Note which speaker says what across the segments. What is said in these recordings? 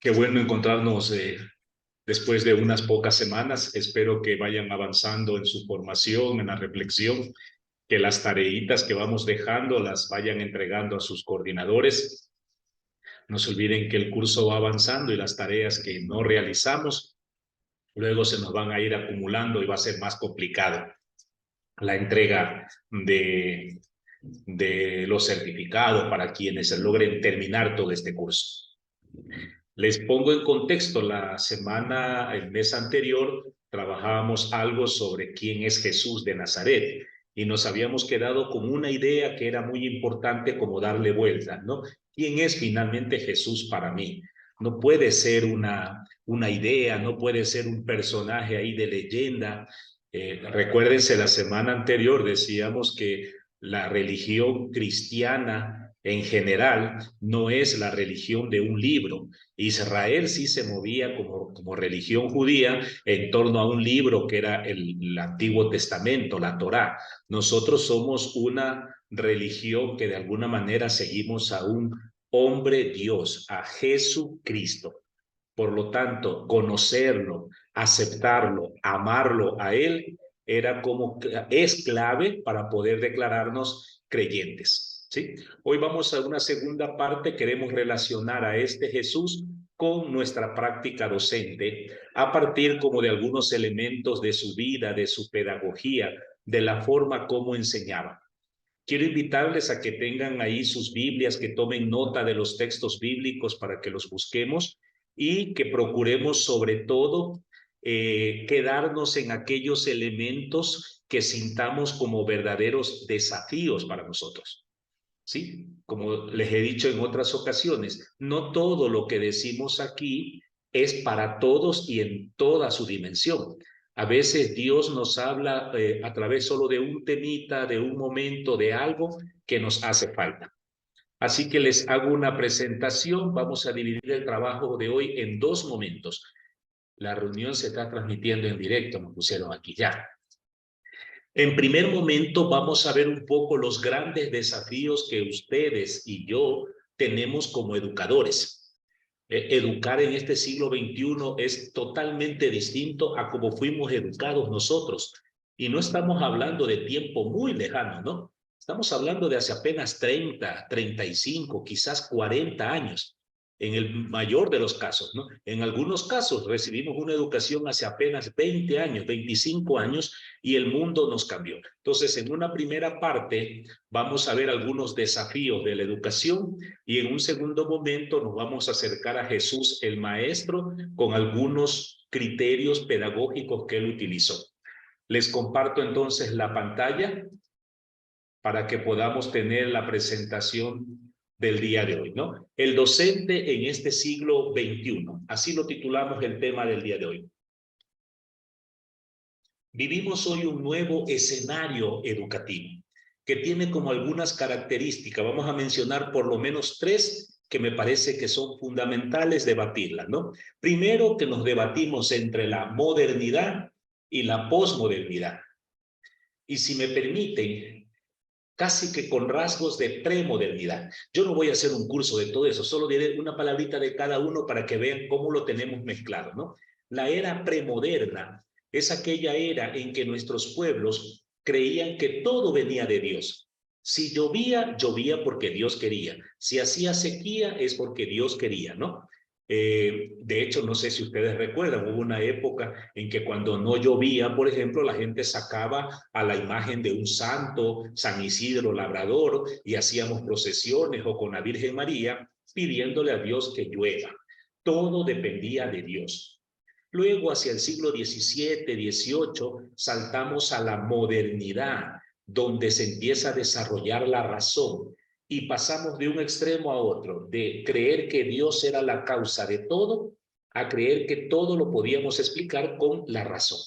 Speaker 1: Qué bueno encontrarnos después de unas pocas semanas. Espero que vayan avanzando en su formación, en la reflexión, que las tareitas que vamos dejando las vayan entregando a sus coordinadores. No se olviden que el curso va avanzando y las tareas que no realizamos luego se nos van a ir acumulando y va a ser más complicado la entrega de los certificados para quienes logren terminar todo este curso. Les pongo en contexto, el mes anterior, trabajábamos algo sobre quién es Jesús de Nazaret y nos habíamos quedado con una idea que era muy importante como darle vuelta, ¿no? ¿Quién es finalmente Jesús para mí? No puede ser una idea, no puede ser un personaje ahí de leyenda. Recuérdense, la semana anterior decíamos que la religión cristiana en general no es la religión de un libro. Israel sí se movía como religión judía en torno a un libro que era el Antiguo Testamento, la Torá. Nosotros somos una religión que de alguna manera seguimos a un hombre Dios, a Jesucristo. Por lo tanto, conocerlo, aceptarlo, amarlo a Él, es clave para poder declararnos creyentes. ¿Sí? Hoy vamos a una segunda parte, queremos relacionar a este Jesús con nuestra práctica docente, a partir como de algunos elementos de su vida, de su pedagogía, de la forma como enseñaba. Quiero invitarles a que tengan ahí sus Biblias, que tomen nota de los textos bíblicos para que los busquemos y que procuremos sobre todo quedarnos en aquellos elementos que sintamos como verdaderos desafíos para nosotros. ¿Sí? Como les he dicho en otras ocasiones, no todo lo que decimos aquí es para todos y en toda su dimensión. A veces Dios nos habla a través solo de un temita, de un momento, de algo que nos hace falta. Así que les hago una presentación. Vamos a dividir el trabajo de hoy en dos momentos. La reunión se está transmitiendo en directo, me pusieron aquí ya. En primer momento vamos a ver un poco los grandes desafíos que ustedes y yo tenemos como educadores. Educar en este siglo XXI es totalmente distinto a como fuimos educados nosotros. Y no estamos hablando de tiempo muy lejano, ¿no? Estamos hablando de hace apenas 30, 35, quizás 40 años, en el mayor de los casos, ¿no? En algunos casos recibimos una educación hace apenas 20 años, 25 años, y el mundo nos cambió. Entonces, en una primera parte vamos a ver algunos desafíos de la educación y en un segundo momento nos vamos a acercar a Jesús, el Maestro, con algunos criterios pedagógicos que él utilizó. Les comparto entonces la pantalla para que podamos tener la presentación del día de hoy, ¿no? El docente en este siglo XXI. Así lo titulamos el tema del día de hoy. Vivimos hoy un nuevo escenario educativo que tiene como algunas características. Vamos a mencionar por lo menos tres que me parece que son fundamentales debatirlas, ¿no? Primero, que nos debatimos entre la modernidad y la posmodernidad. Y si me permiten, casi que con rasgos de premodernidad. Yo no voy a hacer un curso de todo eso, solo diré una palabrita de cada uno para que vean cómo lo tenemos mezclado, ¿no? La era premoderna es aquella era en que nuestros pueblos creían que todo venía de Dios. Si llovía, llovía porque Dios quería. Si hacía sequía, es porque Dios quería, ¿no? De hecho, no sé si ustedes recuerdan, hubo una época en que cuando no llovía, por ejemplo, la gente sacaba a la imagen de un santo, San Isidro Labrador, y hacíamos procesiones o con la Virgen María pidiéndole a Dios que llueva. Todo dependía de Dios. Luego, hacia el siglo XVII, XVIII, saltamos a la modernidad, donde se empieza a desarrollar la razón y pasamos de un extremo a otro, de creer que Dios era la causa de todo, a creer que todo lo podíamos explicar con la razón.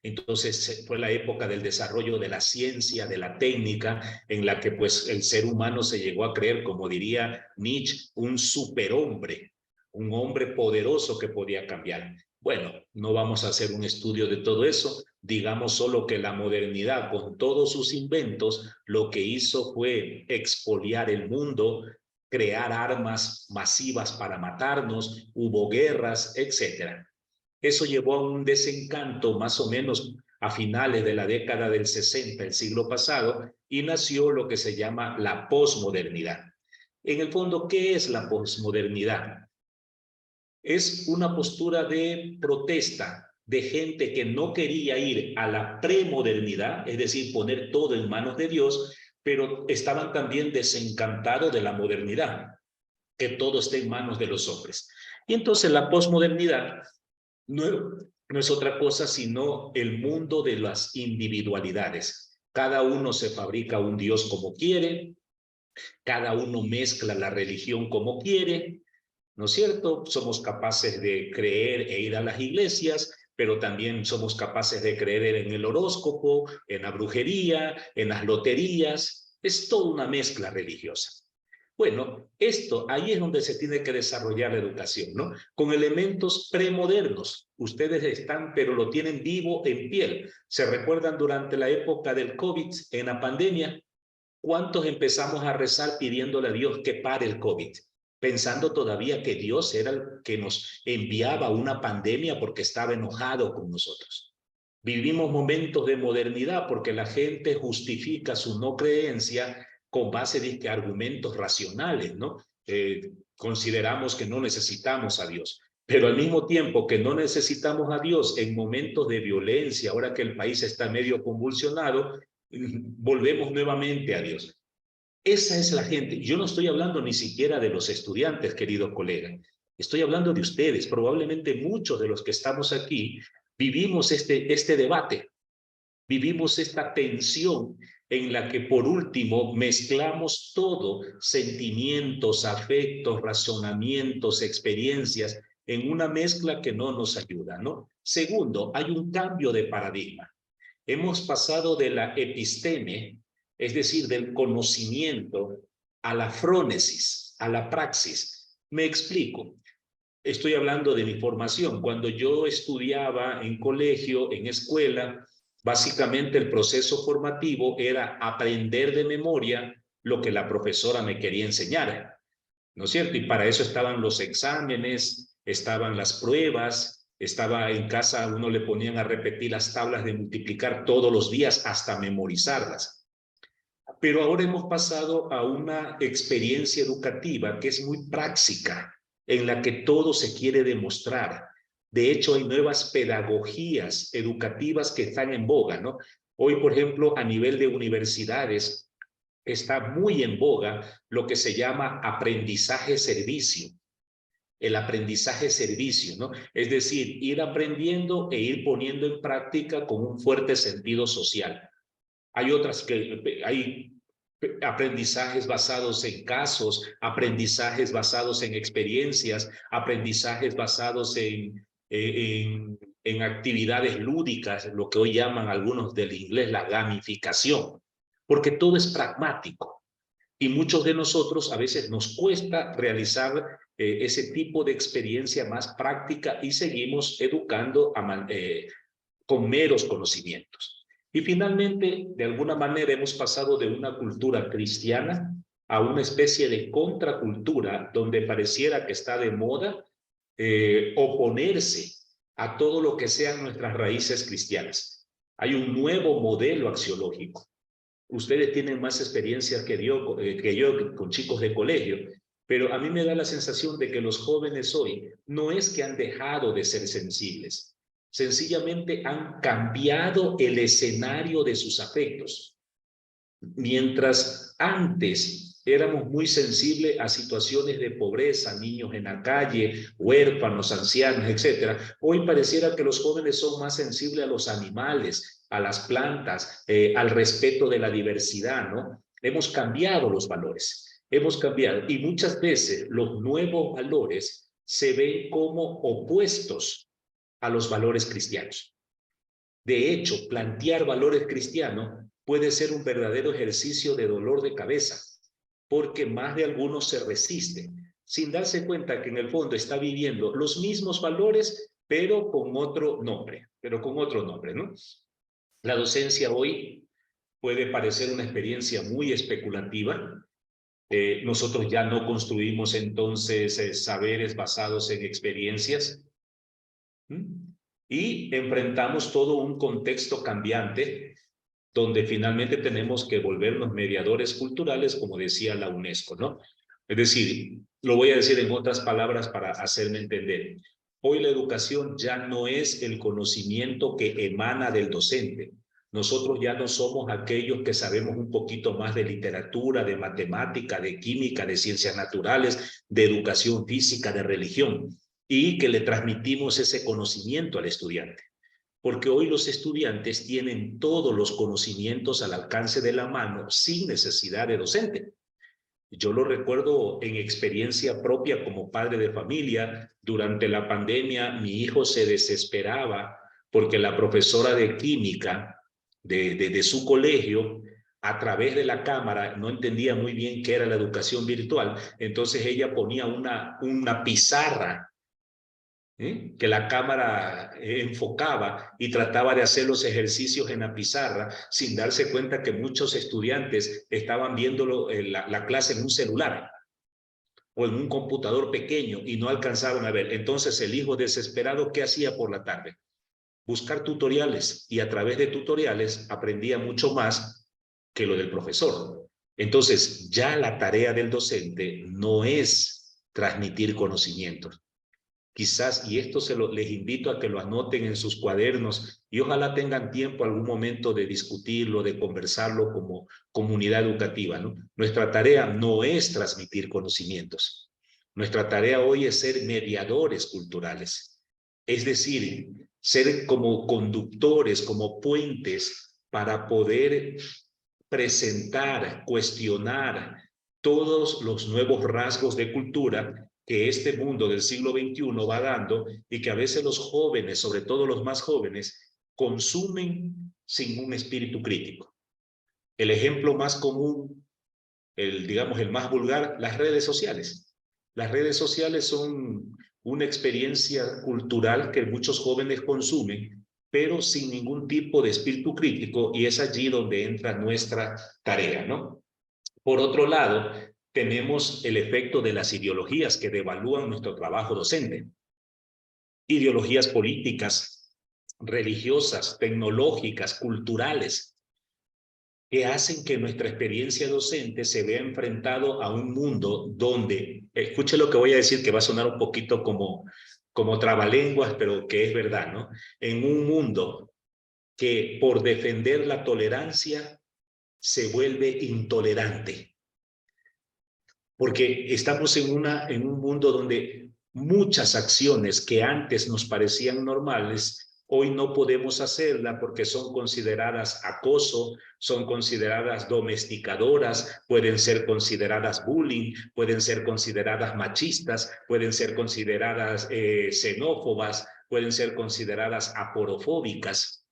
Speaker 1: Entonces fue la época del desarrollo de la ciencia, de la técnica, en la que pues el ser humano se llegó a creer, como diría Nietzsche, un superhombre, un hombre poderoso que podía cambiar. Bueno, no vamos a hacer un estudio de todo eso, digamos solo que la modernidad con todos sus inventos lo que hizo fue expoliar el mundo, crear armas masivas para matarnos, hubo guerras, etc. Eso llevó a un desencanto más o menos a finales de la década del 60, el siglo pasado, y nació lo que se llama la posmodernidad. En el fondo, ¿qué es la posmodernidad? Es una postura de protesta de gente que no quería ir a la premodernidad, es decir, poner todo en manos de Dios, pero estaban también desencantados de la modernidad, que todo esté en manos de los hombres. Y entonces la posmodernidad no es otra cosa sino el mundo de las individualidades. Cada uno se fabrica un Dios como quiere, cada uno mezcla la religión como quiere, ¿no es cierto? Somos capaces de creer e ir a las iglesias, pero también somos capaces de creer en el horóscopo, en la brujería, en las loterías. Es toda una mezcla religiosa. Bueno, ahí es donde se tiene que desarrollar la educación, ¿no? Con elementos premodernos. Ustedes están, pero lo tienen vivo en piel. ¿Se recuerdan durante la época del COVID, en la pandemia? ¿Cuántos empezamos a rezar pidiéndole a Dios que pare el COVID? Pensando todavía que Dios era el que nos enviaba una pandemia porque estaba enojado con nosotros. Vivimos momentos de modernidad porque la gente justifica su no creencia con base de argumentos racionales, ¿no? Consideramos que no necesitamos a Dios, pero al mismo tiempo que no necesitamos a Dios en momentos de violencia, ahora que el país está medio convulsionado, volvemos nuevamente a Dios. Esa es la gente. Yo no estoy hablando ni siquiera de los estudiantes, querido colega. Estoy hablando de ustedes. Probablemente muchos de los que estamos aquí vivimos este debate, vivimos esta tensión en la que por último mezclamos todo, sentimientos, afectos, razonamientos, experiencias, en una mezcla que no nos ayuda, ¿no? Segundo, hay un cambio de paradigma. Hemos pasado de la episteme, es decir, del conocimiento, a la frónesis, a la praxis. Me explico. Estoy hablando de mi formación. Cuando yo estudiaba en colegio, en escuela, básicamente el proceso formativo era aprender de memoria lo que la profesora me quería enseñar, ¿no es cierto? Y para eso estaban los exámenes, estaban las pruebas, estaba en casa, uno le ponían a repetir las tablas de multiplicar todos los días hasta memorizarlas. Pero ahora hemos pasado a una experiencia educativa que es muy práctica, en la que todo se quiere demostrar. De hecho, hay nuevas pedagogías educativas que están en boga, ¿no? Hoy, por ejemplo, a nivel de universidades, está muy en boga lo que se llama aprendizaje-servicio. El aprendizaje-servicio, ¿no? Es decir, ir aprendiendo e ir poniendo en práctica con un fuerte sentido social. Hay aprendizajes basados en casos, aprendizajes basados en experiencias, aprendizajes basados en actividades lúdicas, lo que hoy llaman algunos del inglés la gamificación, porque todo es pragmático. Y muchos de nosotros a veces nos cuesta realizar ese tipo de experiencia más práctica y seguimos educando con meros conocimientos. Y finalmente, de alguna manera, hemos pasado de una cultura cristiana a una especie de contracultura donde pareciera que está de moda oponerse a todo lo que sean nuestras raíces cristianas. Hay un nuevo modelo axiológico. Ustedes tienen más experiencia que yo con chicos de colegio, pero a mí me da la sensación de que los jóvenes hoy no es que han dejado de ser sensibles, sencillamente han cambiado el escenario de sus afectos. Mientras antes éramos muy sensibles a situaciones de pobreza, niños en la calle, huérfanos, ancianos, etcétera, hoy pareciera que los jóvenes son más sensibles a los animales, a las plantas, al respeto de la diversidad, ¿no? Hemos cambiado los valores, hemos cambiado, y muchas veces los nuevos valores se ven como opuestos a los valores cristianos. De hecho, plantear valores cristianos puede ser un verdadero ejercicio de dolor de cabeza, porque más de algunos se resisten, sin darse cuenta que en el fondo está viviendo los mismos valores, pero con otro nombre, ¿no? La docencia hoy puede parecer una experiencia muy especulativa, Nosotros ya no construimos entonces saberes basados en experiencias. ¿Mm? Y enfrentamos todo un contexto cambiante donde finalmente tenemos que volvernos mediadores culturales, como decía la UNESCO, ¿no? Es decir, lo voy a decir en otras palabras para hacerme entender. Hoy la educación ya no es el conocimiento que emana del docente. Nosotros ya no somos aquellos que sabemos un poquito más de literatura, de matemática, de química, de ciencias naturales, de educación física, de religión, y que le transmitimos ese conocimiento al estudiante, porque hoy los estudiantes tienen todos los conocimientos al alcance de la mano sin necesidad de docente. Yo lo recuerdo en experiencia propia como padre de familia. Durante la pandemia, mi hijo se desesperaba porque la profesora de química de su colegio, a través de la cámara, no entendía muy bien qué era la educación virtual. Entonces ella ponía una pizarra, que la cámara enfocaba, y trataba de hacer los ejercicios en la pizarra sin darse cuenta que muchos estudiantes estaban viendo la clase en un celular o en un computador pequeño y no alcanzaban a ver. Entonces el hijo desesperado, ¿qué hacía por la tarde? Buscar tutoriales, y a través de tutoriales aprendía mucho más que lo del profesor. Entonces ya la tarea del docente no es transmitir conocimientos. Quizás, y esto les invito a que lo anoten en sus cuadernos, y ojalá tengan tiempo algún momento de discutirlo, de conversarlo como comunidad educativa, ¿no? Nuestra tarea no es transmitir conocimientos. Nuestra tarea hoy es ser mediadores culturales. Es decir, ser como conductores, como puentes para poder presentar, cuestionar todos los nuevos rasgos de cultura que este mundo del siglo XXI va dando, y que a veces los jóvenes, sobre todo los más jóvenes, consumen sin un espíritu crítico. El ejemplo más común, digamos el más vulgar, las redes sociales. Las redes sociales son una experiencia cultural que muchos jóvenes consumen, pero sin ningún tipo de espíritu crítico, y es allí donde entra nuestra tarea, ¿no? Por otro lado, tenemos el efecto de las ideologías que devalúan nuestro trabajo docente. Ideologías políticas, religiosas, tecnológicas, culturales, que hacen que nuestra experiencia docente se vea enfrentado a un mundo donde, escuche lo que voy a decir, que va a sonar un poquito como trabalenguas, pero que es verdad, ¿no? En un mundo que por defender la tolerancia se vuelve intolerante. Porque estamos en un mundo donde muchas acciones que antes nos parecían normales, hoy no podemos hacerlas porque son consideradas acoso, son consideradas domesticadoras, pueden ser consideradas bullying, pueden ser consideradas machistas, pueden ser consideradas xenófobas, pueden ser consideradas aporofóbicas,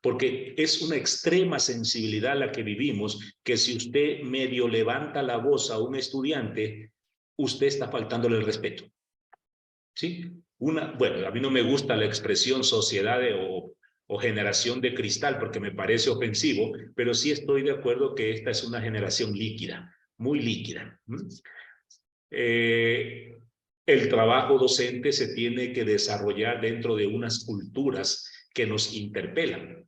Speaker 1: porque es una extrema sensibilidad la que vivimos, que si usted medio levanta la voz a un estudiante, usted está faltándole el respeto. ¿Sí? Bueno, a mí no me gusta la expresión sociedad o generación de cristal porque me parece ofensivo, pero sí estoy de acuerdo que esta es una generación líquida, muy líquida. El trabajo docente se tiene que desarrollar dentro de unas culturas que nos interpelan.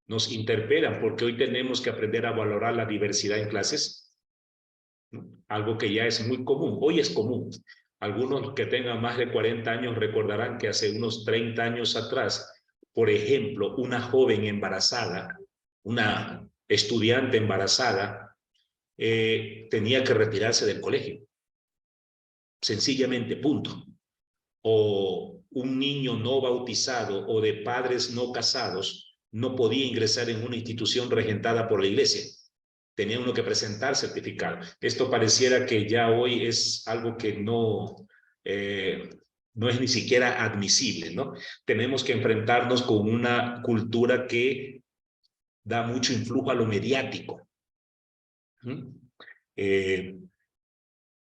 Speaker 1: Nos interpelan porque hoy tenemos que aprender a valorar la diversidad en clases, ¿no? Algo que ya es muy común, hoy es común. Algunos que tengan más de 40 años recordarán que hace unos 30 años atrás, por ejemplo, una joven embarazada, una estudiante embarazada, tenía que retirarse del colegio, sencillamente, punto. O un niño no bautizado o de padres no casados no podía ingresar en una institución regentada por la iglesia. Tenía uno que presentar certificado. Esto pareciera que ya hoy es algo que no es ni siquiera admisible, ¿no? Tenemos que enfrentarnos con una cultura que da mucho influjo a lo mediático.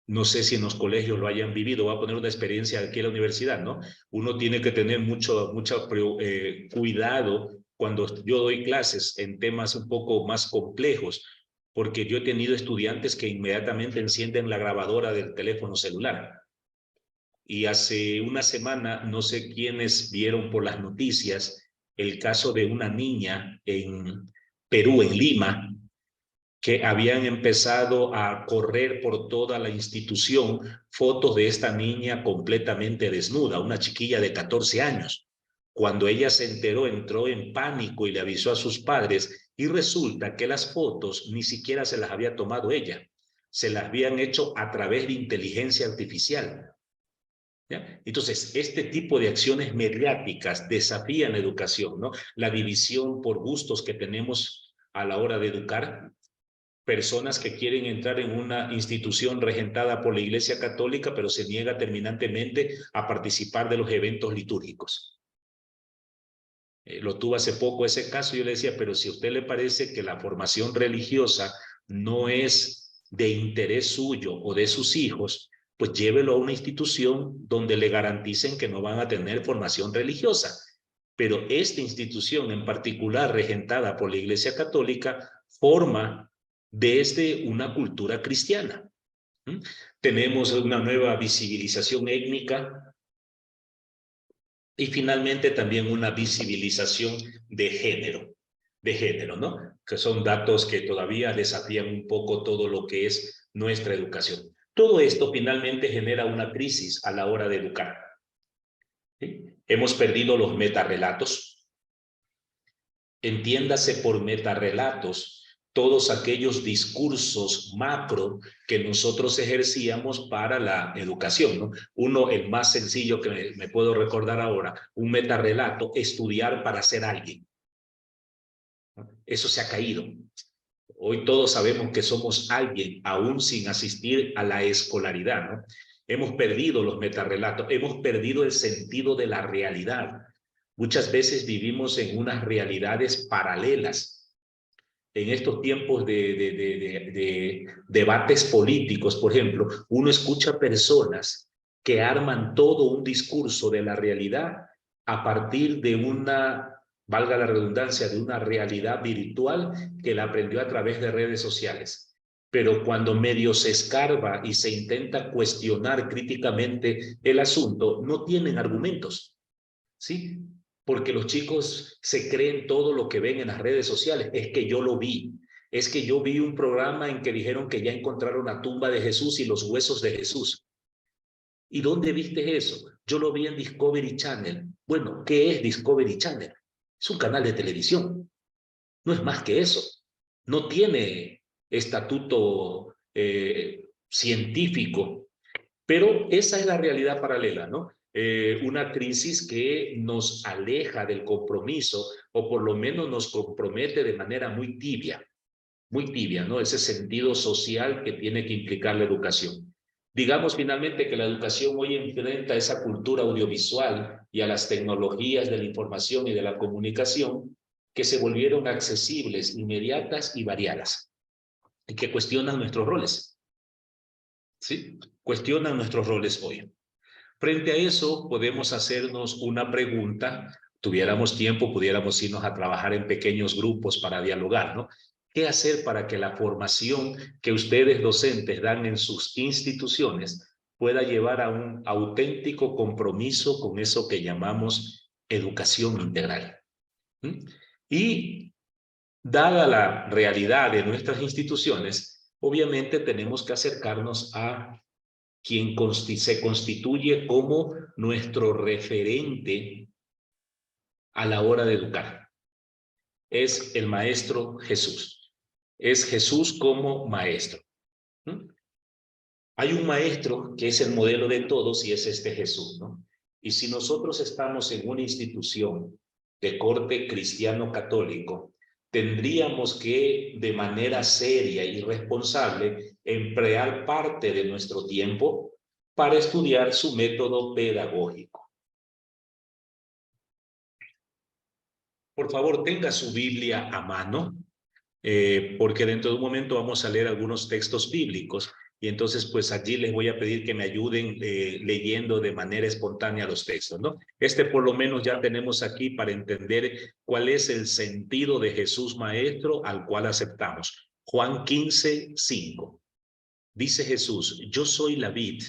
Speaker 1: No sé si en los colegios lo hayan vivido, voy a poner una experiencia aquí en la universidad, ¿no? Uno tiene que tener mucho cuidado cuando yo doy clases en temas un poco más complejos, porque yo he tenido estudiantes que inmediatamente encienden la grabadora del teléfono celular. Y hace una semana, no sé quiénes vieron por las noticias el caso de una niña en Perú, en Lima, que habían empezado a correr por toda la institución fotos de esta niña completamente desnuda, una chiquilla de 14 años. Cuando ella se enteró, entró en pánico y le avisó a sus padres, y resulta que las fotos ni siquiera se las había tomado ella, se las habían hecho a través de inteligencia artificial. ¿Ya? Entonces, este tipo de acciones mediáticas desafían la educación, ¿no? La división por gustos que tenemos a la hora de educar, personas que quieren entrar en una institución regentada por la Iglesia Católica, pero se niega terminantemente a participar de los eventos litúrgicos. Lo tuve hace poco ese caso, yo le decía, pero si a usted le parece que la formación religiosa no es de interés suyo o de sus hijos, pues llévelo a una institución donde le garanticen que no van a tener formación religiosa. Pero esta institución en particular, regentada por la Iglesia Católica, forma desde una cultura cristiana. Tenemos una nueva visibilización étnica y finalmente también una visibilización de género, ¿no? Que son datos que todavía desafían un poco todo lo que es nuestra educación. Todo esto finalmente genera una crisis a la hora de educar. ¿Sí? Hemos perdido los metarrelatos. Entiéndase por metarrelatos todos aquellos discursos macro que nosotros ejercíamos para la educación, ¿no? Uno, el más sencillo que me puedo recordar ahora, un metarrelato, estudiar para ser alguien. Eso se ha caído. Hoy todos sabemos que somos alguien, aún sin asistir a la escolaridad, ¿no? Hemos perdido los metarrelatos, hemos perdido el sentido de la realidad. Muchas veces vivimos en unas realidades paralelas. En estos tiempos de debates políticos, por ejemplo, uno escucha personas que arman todo un discurso de la realidad a partir de una, valga la redundancia, de una realidad virtual que la aprendió a través de redes sociales. Pero cuando medio se escarba y se intenta cuestionar críticamente el asunto, no tienen argumentos, ¿sí? Porque los chicos se creen todo lo que ven en las redes sociales. Es que yo lo vi. Es que yo vi un programa en que dijeron que ya encontraron la tumba de Jesús y los huesos de Jesús. ¿Y dónde viste eso? Yo lo vi en Discovery Channel. Bueno, ¿qué es Discovery Channel? Es un canal de televisión. No es más que eso. No tiene estatuto científico, pero esa es la realidad paralela, ¿no? Una crisis que nos aleja del compromiso o por lo menos nos compromete de manera muy tibia, ¿no? Ese sentido social que tiene que implicar la educación. Digamos finalmente que la educación hoy enfrenta esa cultura audiovisual y a las tecnologías de la información y de la comunicación que se volvieron accesibles, inmediatas y variadas, y que cuestionan nuestros roles, ¿sí? Cuestionan nuestros roles hoy. Frente a eso, podemos hacernos una pregunta. Tuviéramos tiempo, pudiéramos irnos a trabajar en pequeños grupos para dialogar, ¿no? ¿Qué hacer para que la formación que ustedes docentes dan en sus instituciones pueda llevar a un auténtico compromiso con eso que llamamos educación integral? ¿Mm? Y dada la realidad de nuestras instituciones, obviamente tenemos que acercarnos a quien se constituye como nuestro referente a la hora de educar. Es el Maestro Jesús. Es Jesús como maestro. ¿Mm? Hay un maestro que es el modelo de todos y es este Jesús, ¿no? Y si nosotros estamos en una institución de corte cristiano católico, tendríamos que, de manera seria y responsable, emplear parte de nuestro tiempo para estudiar su método pedagógico. Por favor, tenga su Biblia a mano, porque dentro de un momento vamos a leer algunos textos bíblicos y entonces pues allí les voy a pedir que me ayuden leyendo de manera espontánea los textos, ¿no? Por lo menos ya tenemos aquí para entender cuál es el sentido de Jesús Maestro al cual aceptamos. Juan 15:5. Dice Jesús, yo soy la vid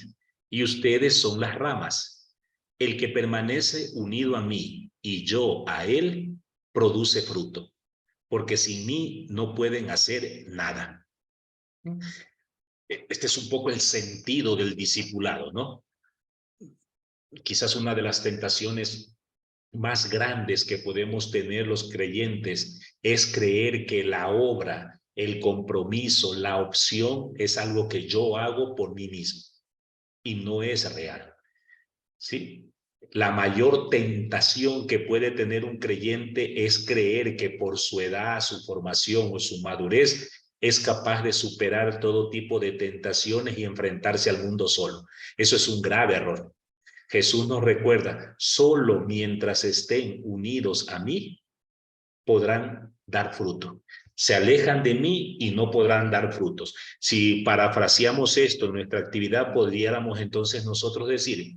Speaker 1: y ustedes son las ramas. El que permanece unido a mí y yo a él, produce fruto, porque sin mí no pueden hacer nada. Este es un poco el sentido del discipulado, ¿no? Quizás una de las tentaciones más grandes que podemos tener los creyentes es creer que la obra, el compromiso, la opción es algo que yo hago por mí mismo y no es real, ¿sí? La mayor tentación que puede tener un creyente es creer que por su edad, su formación o su madurez es capaz de superar todo tipo de tentaciones y enfrentarse al mundo solo. Eso es un grave error. Jesús nos recuerda, solo mientras estén unidos a mí, podrán dar fruto. Se alejan de mí y no podrán dar frutos. Si parafraseamos esto en nuestra actividad, podríamos entonces nosotros decir,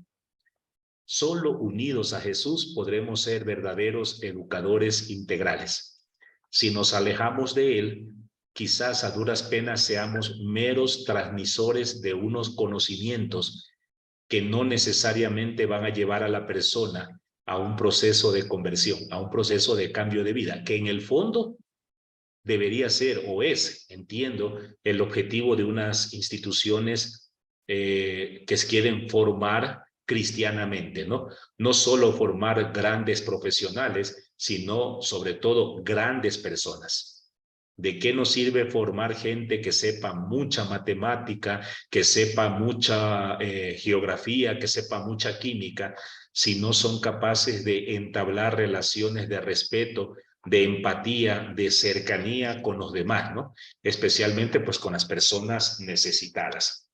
Speaker 1: solo unidos a Jesús podremos ser verdaderos educadores integrales. Si nos alejamos de Él, quizás a duras penas seamos meros transmisores de unos conocimientos que no necesariamente van a llevar a la persona a un proceso de conversión, a un proceso de cambio de vida, que en el fondo debería ser o es, entiendo, el objetivo de unas instituciones que quieren formar cristianamente, ¿no? No solo formar grandes profesionales, sino sobre todo grandes personas. ¿De qué nos sirve formar gente que sepa mucha matemática, que sepa mucha geografía, que sepa mucha química, si no son capaces de entablar relaciones de respeto, de empatía, de cercanía con los demás, ¿no? Especialmente pues con las personas necesitadas.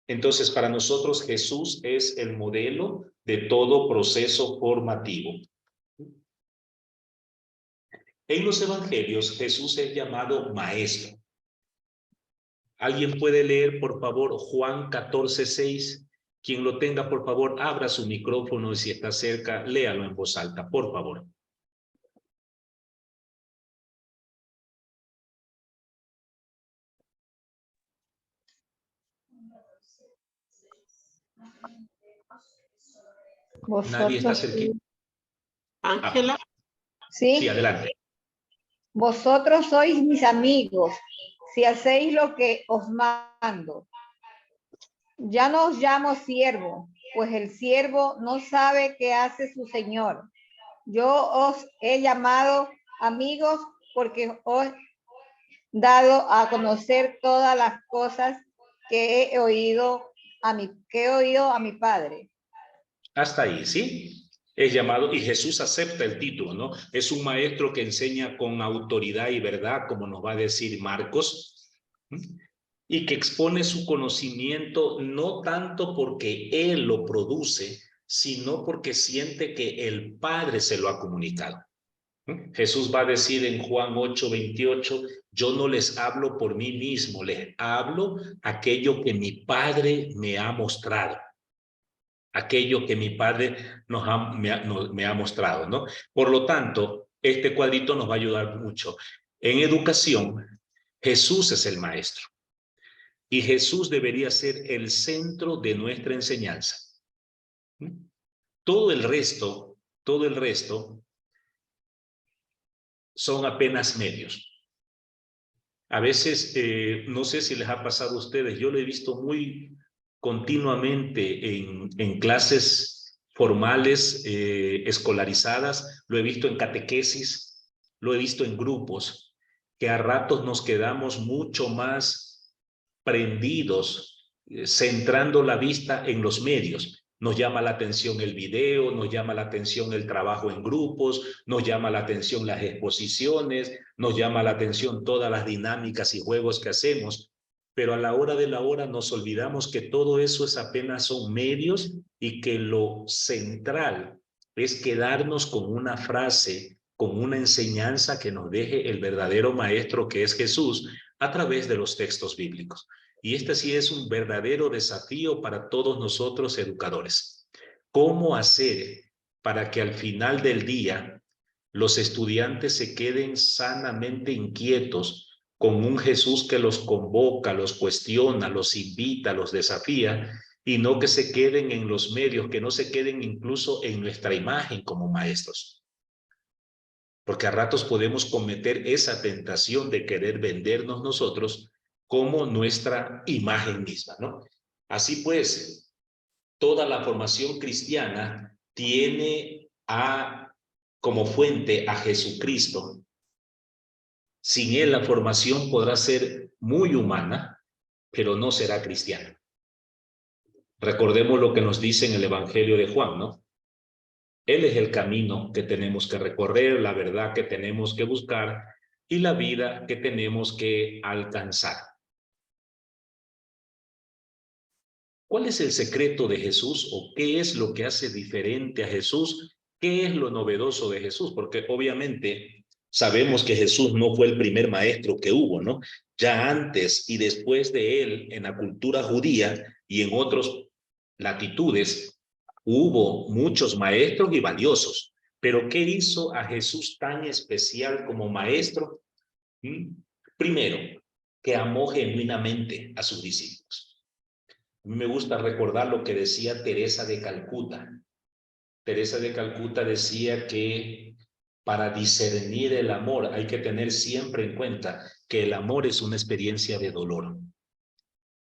Speaker 1: Entonces, para nosotros Jesús es el modelo de todo proceso formativo. En los evangelios, Jesús es llamado maestro. ¿Alguien puede leer, por favor, Juan 14:6? Quien lo tenga, por favor, abra su micrófono y si está cerca, léalo en voz alta, por favor. Nadie está
Speaker 2: Vosotros,
Speaker 1: cerquita.
Speaker 3: Ángela.
Speaker 1: Sí,
Speaker 2: sí,
Speaker 1: adelante.
Speaker 2: vosotros sois mis amigos, si hacéis lo que os mando. Ya no os llamo siervo, pues el siervo no sabe qué hace su señor. Yo os he llamado amigos porque os he dado a conocer todas las cosas que he oído a mi Padre.
Speaker 1: Hasta ahí, ¿sí? Es llamado, y Jesús acepta el título, ¿no? Es un maestro que enseña con autoridad y verdad, como nos va a decir Marcos, y que expone su conocimiento no tanto porque él lo produce, sino porque siente que el Padre se lo ha comunicado. Jesús va a decir en Juan 8:28, yo no les hablo por mí mismo, les hablo aquello que mi Padre me ha mostrado. Aquello que mi Padre me ha mostrado, ¿no? Por lo tanto, este cuadrito nos va a ayudar mucho. En educación, Jesús es el maestro y Jesús debería ser el centro de nuestra enseñanza. Todo el resto son apenas medios. A veces, no sé si les ha pasado a ustedes, yo lo he visto muy continuamente en clases formales, escolarizadas, lo he visto en catequesis, lo he visto en grupos, que a ratos nos quedamos mucho más prendidos, centrando la vista en los medios. Nos llama la atención el video, nos llama la atención el trabajo en grupos, nos llama la atención las exposiciones, nos llama la atención todas las dinámicas y juegos que hacemos, pero a la hora de la hora nos olvidamos que todo eso es apenas son medios y que lo central es quedarnos con una frase, con una enseñanza que nos deje el verdadero maestro que es Jesús a través de los textos bíblicos. Y este sí es un verdadero desafío para todos nosotros educadores. ¿Cómo hacer para que al final del día los estudiantes se queden sanamente inquietos con un Jesús que los convoca, los cuestiona, los invita, los desafía, y no que se queden en los medios, que no se queden incluso en nuestra imagen como maestros. Porque a ratos podemos cometer esa tentación de querer vendernos nosotros como nuestra imagen misma, ¿no? Así pues, toda la formación cristiana tiene como fuente a Jesucristo. Sin él la formación podrá ser muy humana, pero no será cristiana. Recordemos lo que nos dice en el Evangelio de Juan, ¿no? Él es el camino que tenemos que recorrer, la verdad que tenemos que buscar y la vida que tenemos que alcanzar. ¿Cuál es el secreto de Jesús o qué es lo que hace diferente a Jesús? ¿Qué es lo novedoso de Jesús? Porque obviamente sabemos que Jesús no fue el primer maestro que hubo, ¿no? Ya antes y después de él, en la cultura judía y en otras latitudes, hubo muchos maestros y valiosos. Pero ¿qué hizo a Jesús tan especial como maestro? Primero, que amó genuinamente a sus discípulos. A mí me gusta recordar lo que decía Teresa de Calcuta. Teresa de Calcuta decía que para discernir el amor hay que tener siempre en cuenta que el amor es una experiencia de dolor.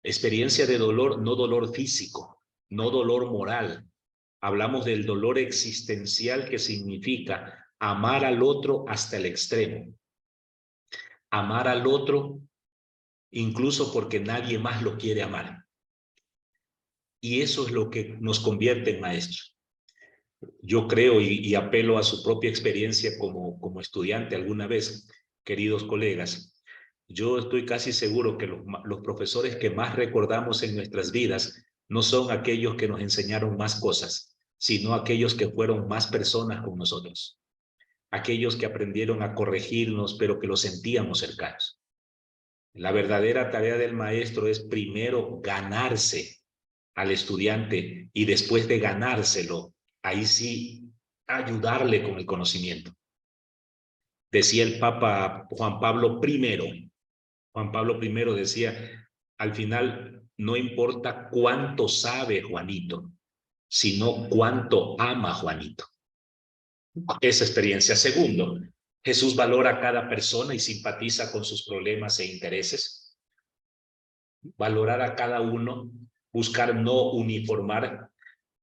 Speaker 1: Experiencia de dolor, no dolor físico, no dolor moral. Hablamos del dolor existencial, que significa amar al otro hasta el extremo. Amar al otro incluso porque nadie más lo quiere amar. Y eso es lo que nos convierte en maestros. Yo creo y apelo a su propia experiencia como estudiante alguna vez, queridos colegas. Yo estoy casi seguro que los profesores que más recordamos en nuestras vidas no son aquellos que nos enseñaron más cosas, sino aquellos que fueron más personas con nosotros. Aquellos que aprendieron a corregirnos, pero que los sentíamos cercanos. La verdadera tarea del maestro es primero ganarse al estudiante y después de ganárselo, ahí sí ayudarle con el conocimiento. Decía el Papa Juan Pablo I. Juan Pablo I decía, al final no importa cuánto sabe Juanito, sino cuánto ama Juanito. Esa experiencia. Segundo, Jesús valora a cada persona y simpatiza con sus problemas e intereses. Valorar a cada uno, buscar no uniformar.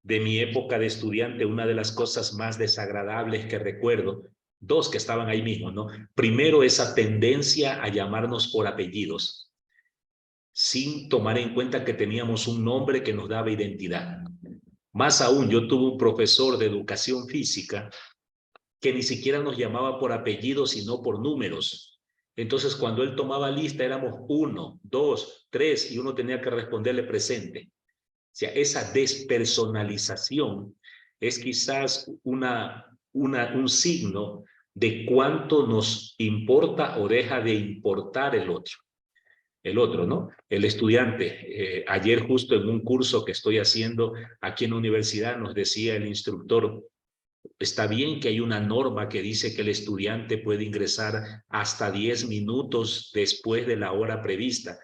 Speaker 1: De mi época de estudiante, una de las cosas más desagradables que recuerdo, dos que estaban ahí mismo, ¿no? Primero, esa tendencia a llamarnos por apellidos, sin tomar en cuenta que teníamos un nombre que nos daba identidad. Más aún, yo tuve un profesor de educación física que ni siquiera nos llamaba por apellidos, sino por números. Entonces, cuando él tomaba lista, éramos 1, 2, 3, y uno tenía que responderle presente. O sea, esa despersonalización es quizás un signo de cuánto nos importa o deja de importar el otro. El otro, ¿no? El estudiante. Ayer justo en un curso que estoy haciendo aquí en la universidad nos decía el instructor, está bien que hay una norma que dice que el estudiante puede ingresar hasta 10 minutos después de la hora prevista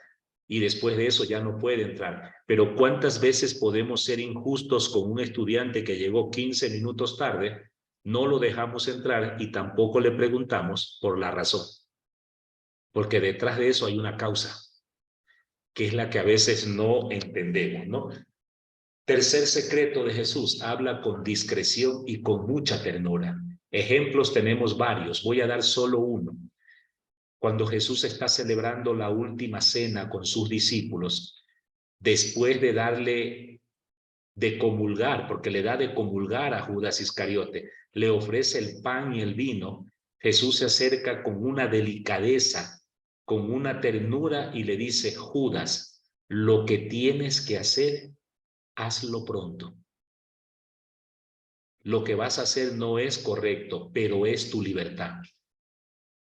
Speaker 1: y después de eso ya no puede entrar. Pero ¿cuántas veces podemos ser injustos con un estudiante que llegó 15 minutos tarde, no lo dejamos entrar y tampoco le preguntamos por la razón? Porque detrás de eso hay una causa, que es la que a veces no entendemos, ¿no? Tercer secreto de Jesús, habla con discreción y con mucha ternura. Ejemplos tenemos varios, voy a dar solo uno. Cuando Jesús está celebrando la última cena con sus discípulos, después de darle de comulgar, porque le da de comulgar a Judas Iscariote, le ofrece el pan y el vino, Jesús se acerca con una delicadeza, con una ternura y le dice, Judas, lo que tienes que hacer, hazlo pronto. Lo que vas a hacer no es correcto, pero es tu libertad.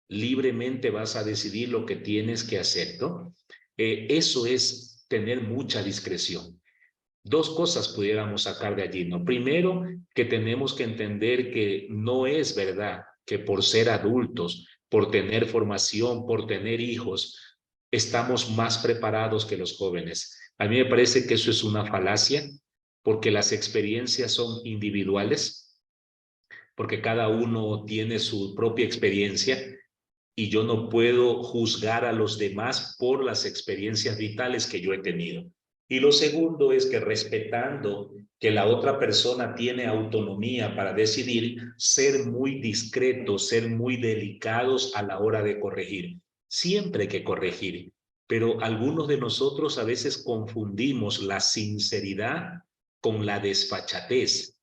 Speaker 1: Libremente vas a decidir lo que tienes que hacer, ¿no? Eso es tener mucha discreción. Dos cosas pudiéramos sacar de allí, ¿no? Primero, que tenemos que entender que no es verdad que por ser adultos por tener formación, por tener hijos, estamos más preparados que los jóvenes. A mí me parece que eso es una falacia, porque las experiencias son individuales, porque cada uno tiene su propia experiencia y yo no puedo juzgar a los demás por las experiencias vitales que yo he tenido. Y lo segundo es que respetando que la otra persona tiene autonomía para decidir, ser muy discretos, ser muy delicados a la hora de corregir. Siempre hay que corregir, pero algunos de nosotros a veces confundimos la sinceridad con la desfachatez.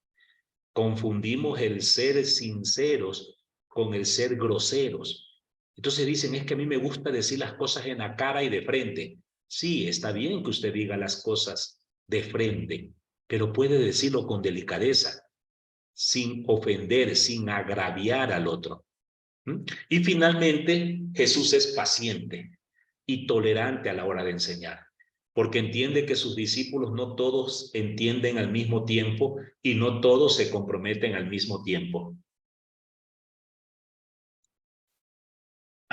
Speaker 1: Confundimos el ser sinceros con el ser groseros. Entonces dicen, es que a mí me gusta decir las cosas en la cara y de frente. Sí, está bien que usted diga las cosas de frente, pero puede decirlo con delicadeza, sin ofender, sin agraviar al otro. Y finalmente, Jesús es paciente y tolerante a la hora de enseñar, porque entiende que sus discípulos no todos entienden al mismo tiempo y no todos se comprometen al mismo tiempo.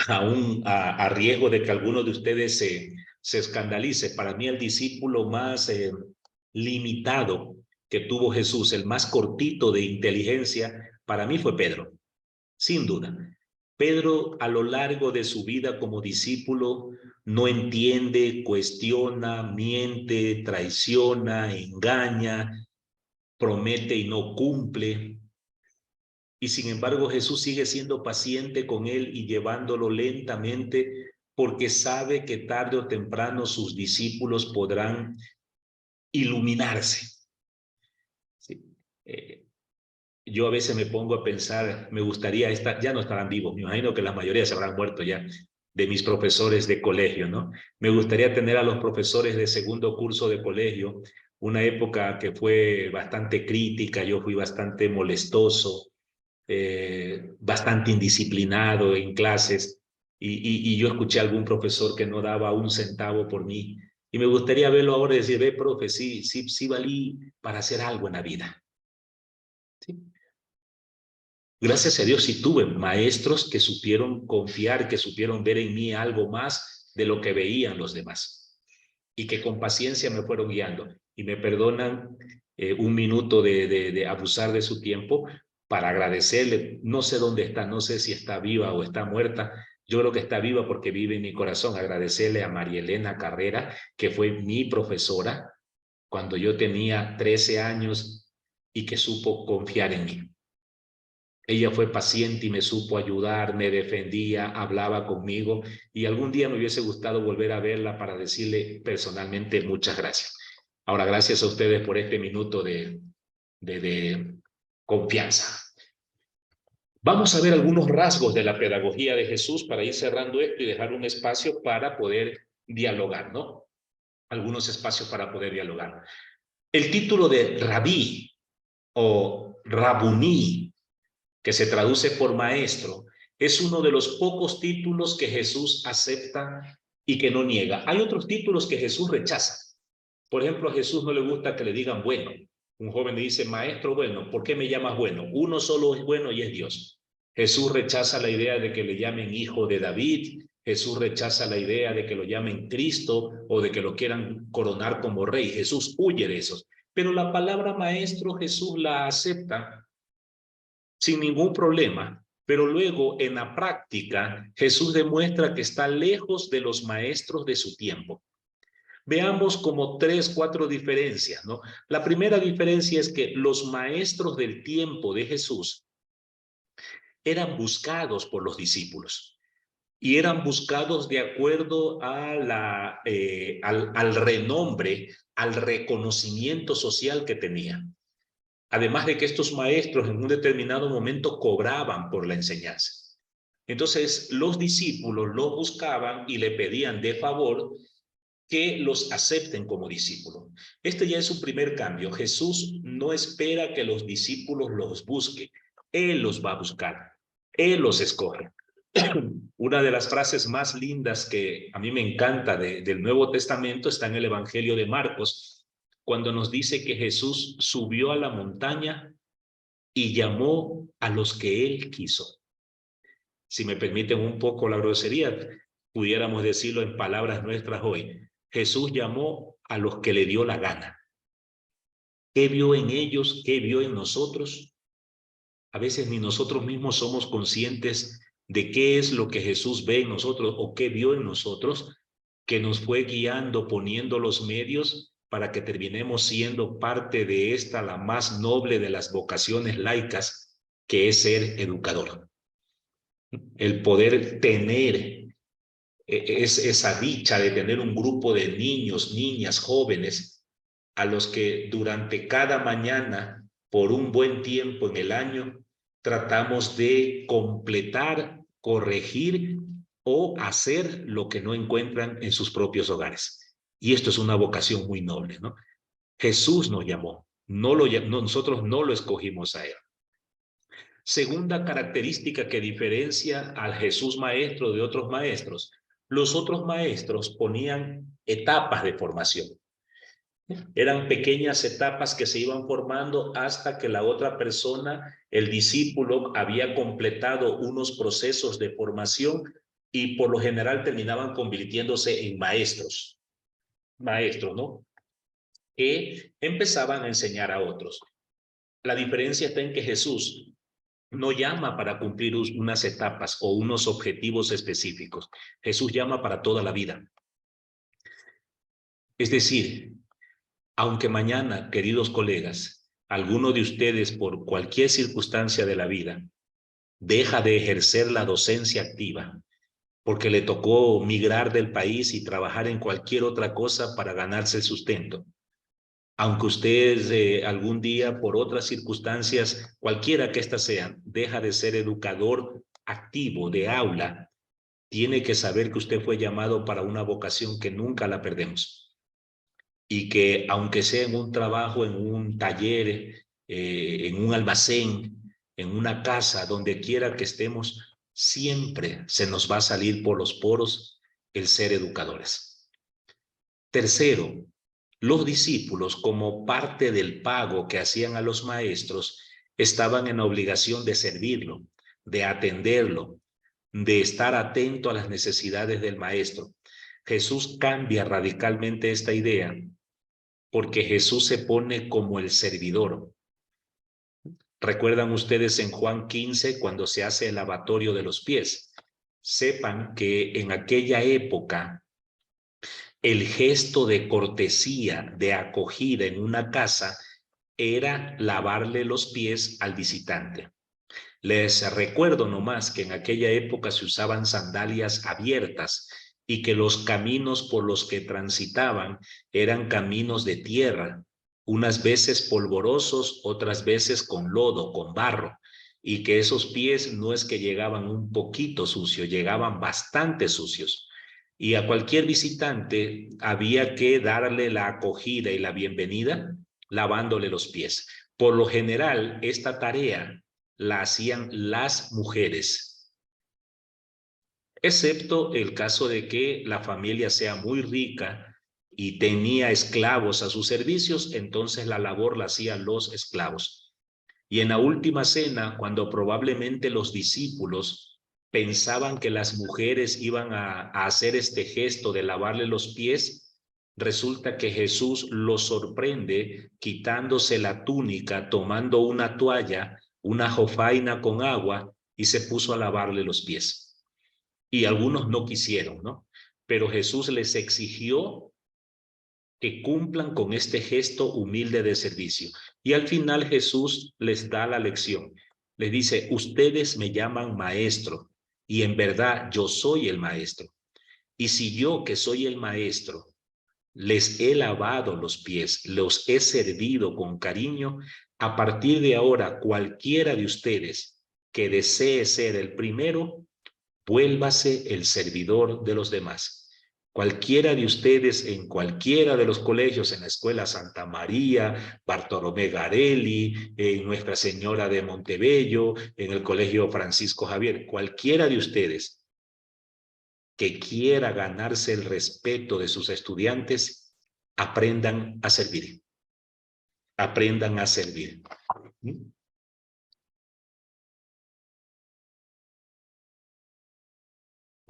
Speaker 1: Aún a riesgo de que alguno de ustedes se escandalice, para mí el discípulo más limitado que tuvo Jesús, el más cortito de inteligencia, para mí fue Pedro, sin duda. Pedro, a lo largo de su vida como discípulo, no entiende, cuestiona, miente, traiciona, engaña, promete y no cumple. Y sin embargo, Jesús sigue siendo paciente con él y llevándolo lentamente, porque sabe que tarde o temprano sus discípulos podrán iluminarse. Sí. Yo a veces me pongo a pensar, me gustaría estar, ya no estarán vivos, me imagino que la mayoría se habrán muerto ya, de mis profesores de colegio, ¿no? Me gustaría tener a los profesores de segundo curso de colegio, una época que fue bastante crítica, yo fui bastante molestoso, bastante indisciplinado en clases, y yo escuché a algún profesor que no daba un centavo por mí, y me gustaría verlo ahora y decir, ve, profe, sí valí para hacer algo en la vida. ¿Sí? Gracias a Dios sí tuve maestros que supieron confiar, que supieron ver en mí algo más de lo que veían los demás y que con paciencia me fueron guiando. Y me perdonan un minuto de abusar de su tiempo para agradecerle. No sé dónde está, no sé si está viva o está muerta. Yo creo que está viva porque vive en mi corazón. Agradecerle a María Elena Carrera, que fue mi profesora cuando yo tenía 13 años y que supo confiar en mí. Ella fue paciente y me supo ayudar, me defendía, hablaba conmigo y algún día me hubiese gustado volver a verla para decirle personalmente muchas gracias. Ahora, gracias a ustedes por este minuto de confianza. Vamos a ver algunos rasgos de la pedagogía de Jesús para ir cerrando esto y dejar un espacio para poder dialogar, ¿no? Algunos espacios para poder dialogar. El título de rabí o rabuní, que se traduce por maestro, es uno de los pocos títulos que Jesús acepta y que no niega. Hay otros títulos que Jesús rechaza. Por ejemplo, a Jesús no le gusta que le digan bueno. Un joven le dice, maestro bueno, ¿por qué me llamas bueno? Uno solo es bueno y es Dios. Jesús rechaza la idea de que le llamen hijo de David. Jesús rechaza la idea de que lo llamen Cristo o de que lo quieran coronar como rey. Jesús huye de esos. Pero la palabra maestro Jesús la acepta sin ningún problema, pero luego en la práctica Jesús demuestra que está lejos de los maestros de su tiempo. Veamos como 3, 4 diferencias, ¿no? La primera diferencia es que los maestros del tiempo de Jesús eran buscados por los discípulos y eran buscados de acuerdo a al renombre, al reconocimiento social que tenían. Además de que estos maestros en un determinado momento cobraban por la enseñanza. Entonces los discípulos los buscaban y le pedían de favor que los acepten como discípulos. Este ya es un primer cambio. Jesús no espera que los discípulos los busquen. Él los va a buscar. Él los escoge. Una de las frases más lindas que a mí me encanta del Nuevo Testamento está en el Evangelio de Marcos, cuando nos dice que Jesús subió a la montaña y llamó a los que él quiso. si me permiten un poco la grosería, pudiéramos decirlo en palabras nuestras hoy. Jesús llamó a los que le dio la gana. ¿Qué vio en ellos? ¿Qué vio en nosotros? A veces ni nosotros mismos somos conscientes de qué es lo que Jesús ve en nosotros o qué vio en nosotros, que nos fue guiando, poniendo los medios para que terminemos siendo parte de esta, la más noble de las vocaciones laicas, que es ser educador. El poder tener esa dicha de tener un grupo de niños, niñas, jóvenes, a los que durante cada mañana, por un buen tiempo en el año, tratamos de completar, corregir o hacer lo que no encuentran en sus propios hogares. Y esto es una vocación muy noble, ¿no? Jesús nos llamó, nosotros no lo escogimos a él. Segunda característica que diferencia al Jesús maestro de otros maestros: los otros maestros ponían etapas de formación. Eran pequeñas etapas que se iban formando hasta que la otra persona, el discípulo, había completado unos procesos de formación y por lo general terminaban convirtiéndose en maestros, ¿no? Que empezaban a enseñar a otros. La diferencia está en que Jesús no llama para cumplir unas etapas o unos objetivos específicos. Jesús llama para toda la vida. Es decir, aunque mañana, queridos colegas, alguno de ustedes por cualquier circunstancia de la vida deja de ejercer la docencia activa porque le tocó migrar del país y trabajar en cualquier otra cosa para ganarse el sustento, aunque usted algún día por otras circunstancias, cualquiera que éstas sean, deja de ser educador activo de aula, tiene que saber que usted fue llamado para una vocación que nunca la perdemos. Y que aunque sea en un trabajo, en un taller, en un almacén, en una casa, donde quiera que estemos, siempre se nos va a salir por los poros el ser educadores. Tercero, los discípulos, como parte del pago que hacían a los maestros, estaban en obligación de servirlo, de atenderlo, de estar atento a las necesidades del maestro. Jesús cambia radicalmente esta idea porque Jesús se pone como el servidor. ¿Recuerdan ustedes en Juan 15 cuando se hace el lavatorio de los pies? Sepan que en aquella época el gesto de cortesía, de acogida en una casa, era lavarle los pies al visitante. Les recuerdo nomás que en aquella época se usaban sandalias abiertas y que los caminos por los que transitaban eran caminos de tierra, unas veces polvorosos, otras veces con lodo, con barro, y que esos pies no es que llegaban un poquito sucios, llegaban bastante sucios. Y a cualquier visitante había que darle la acogida y la bienvenida lavándole los pies. Por lo general, esta tarea la hacían las mujeres, excepto el caso de que la familia sea muy rica y tenía esclavos a sus servicios, entonces la labor la hacían los esclavos. Y en la última cena, cuando probablemente los discípulos pensaban que las mujeres iban a hacer este gesto de lavarle los pies, resulta que Jesús los sorprende quitándose la túnica, tomando una toalla, una jofaina con agua, y se puso a lavarle los pies. Y algunos no quisieron, ¿no? Pero Jesús les exigió que cumplan con este gesto humilde de servicio. Y al final Jesús les da la lección. Les dice, ustedes me llaman maestro, y en verdad yo soy el maestro. Y si yo, que soy el maestro, les he lavado los pies, los he servido con cariño, a partir de ahora cualquiera de ustedes que desee ser el primero, vuélvase el servidor de los demás. Cualquiera de ustedes en cualquiera de los colegios, en la Escuela Santa María, Bartolomé Garelli, en Nuestra Señora de Montebello, en el Colegio Francisco Javier, cualquiera de ustedes que quiera ganarse el respeto de sus estudiantes, aprendan a servir. Aprendan a servir.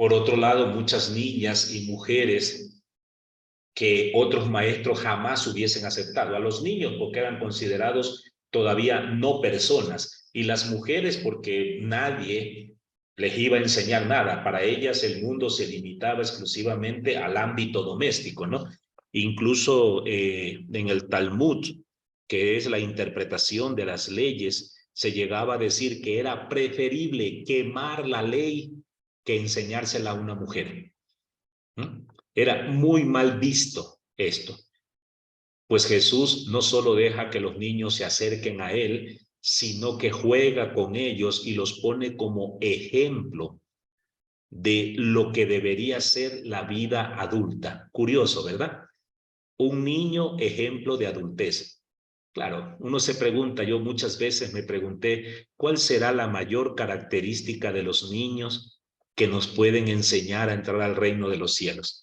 Speaker 1: Por otro lado, muchas niñas y mujeres que otros maestros jamás hubiesen aceptado. A los niños porque eran considerados todavía no personas, y las mujeres porque nadie les iba a enseñar nada. Para ellas el mundo se limitaba exclusivamente al ámbito doméstico, ¿no? Incluso en el Talmud, que es la interpretación de las leyes, se llegaba a decir que era preferible quemar la ley que enseñársela a una mujer. ¿Mm? Era muy mal visto esto. Pues Jesús no solo deja que los niños se acerquen a Él, sino que juega con ellos y los pone como ejemplo de lo que debería ser la vida adulta. Curioso, ¿verdad? Un niño ejemplo de adultez. Claro, uno se pregunta, yo muchas veces me pregunté, ¿cuál será la mayor característica de los niños que nos pueden enseñar a entrar al reino de los cielos?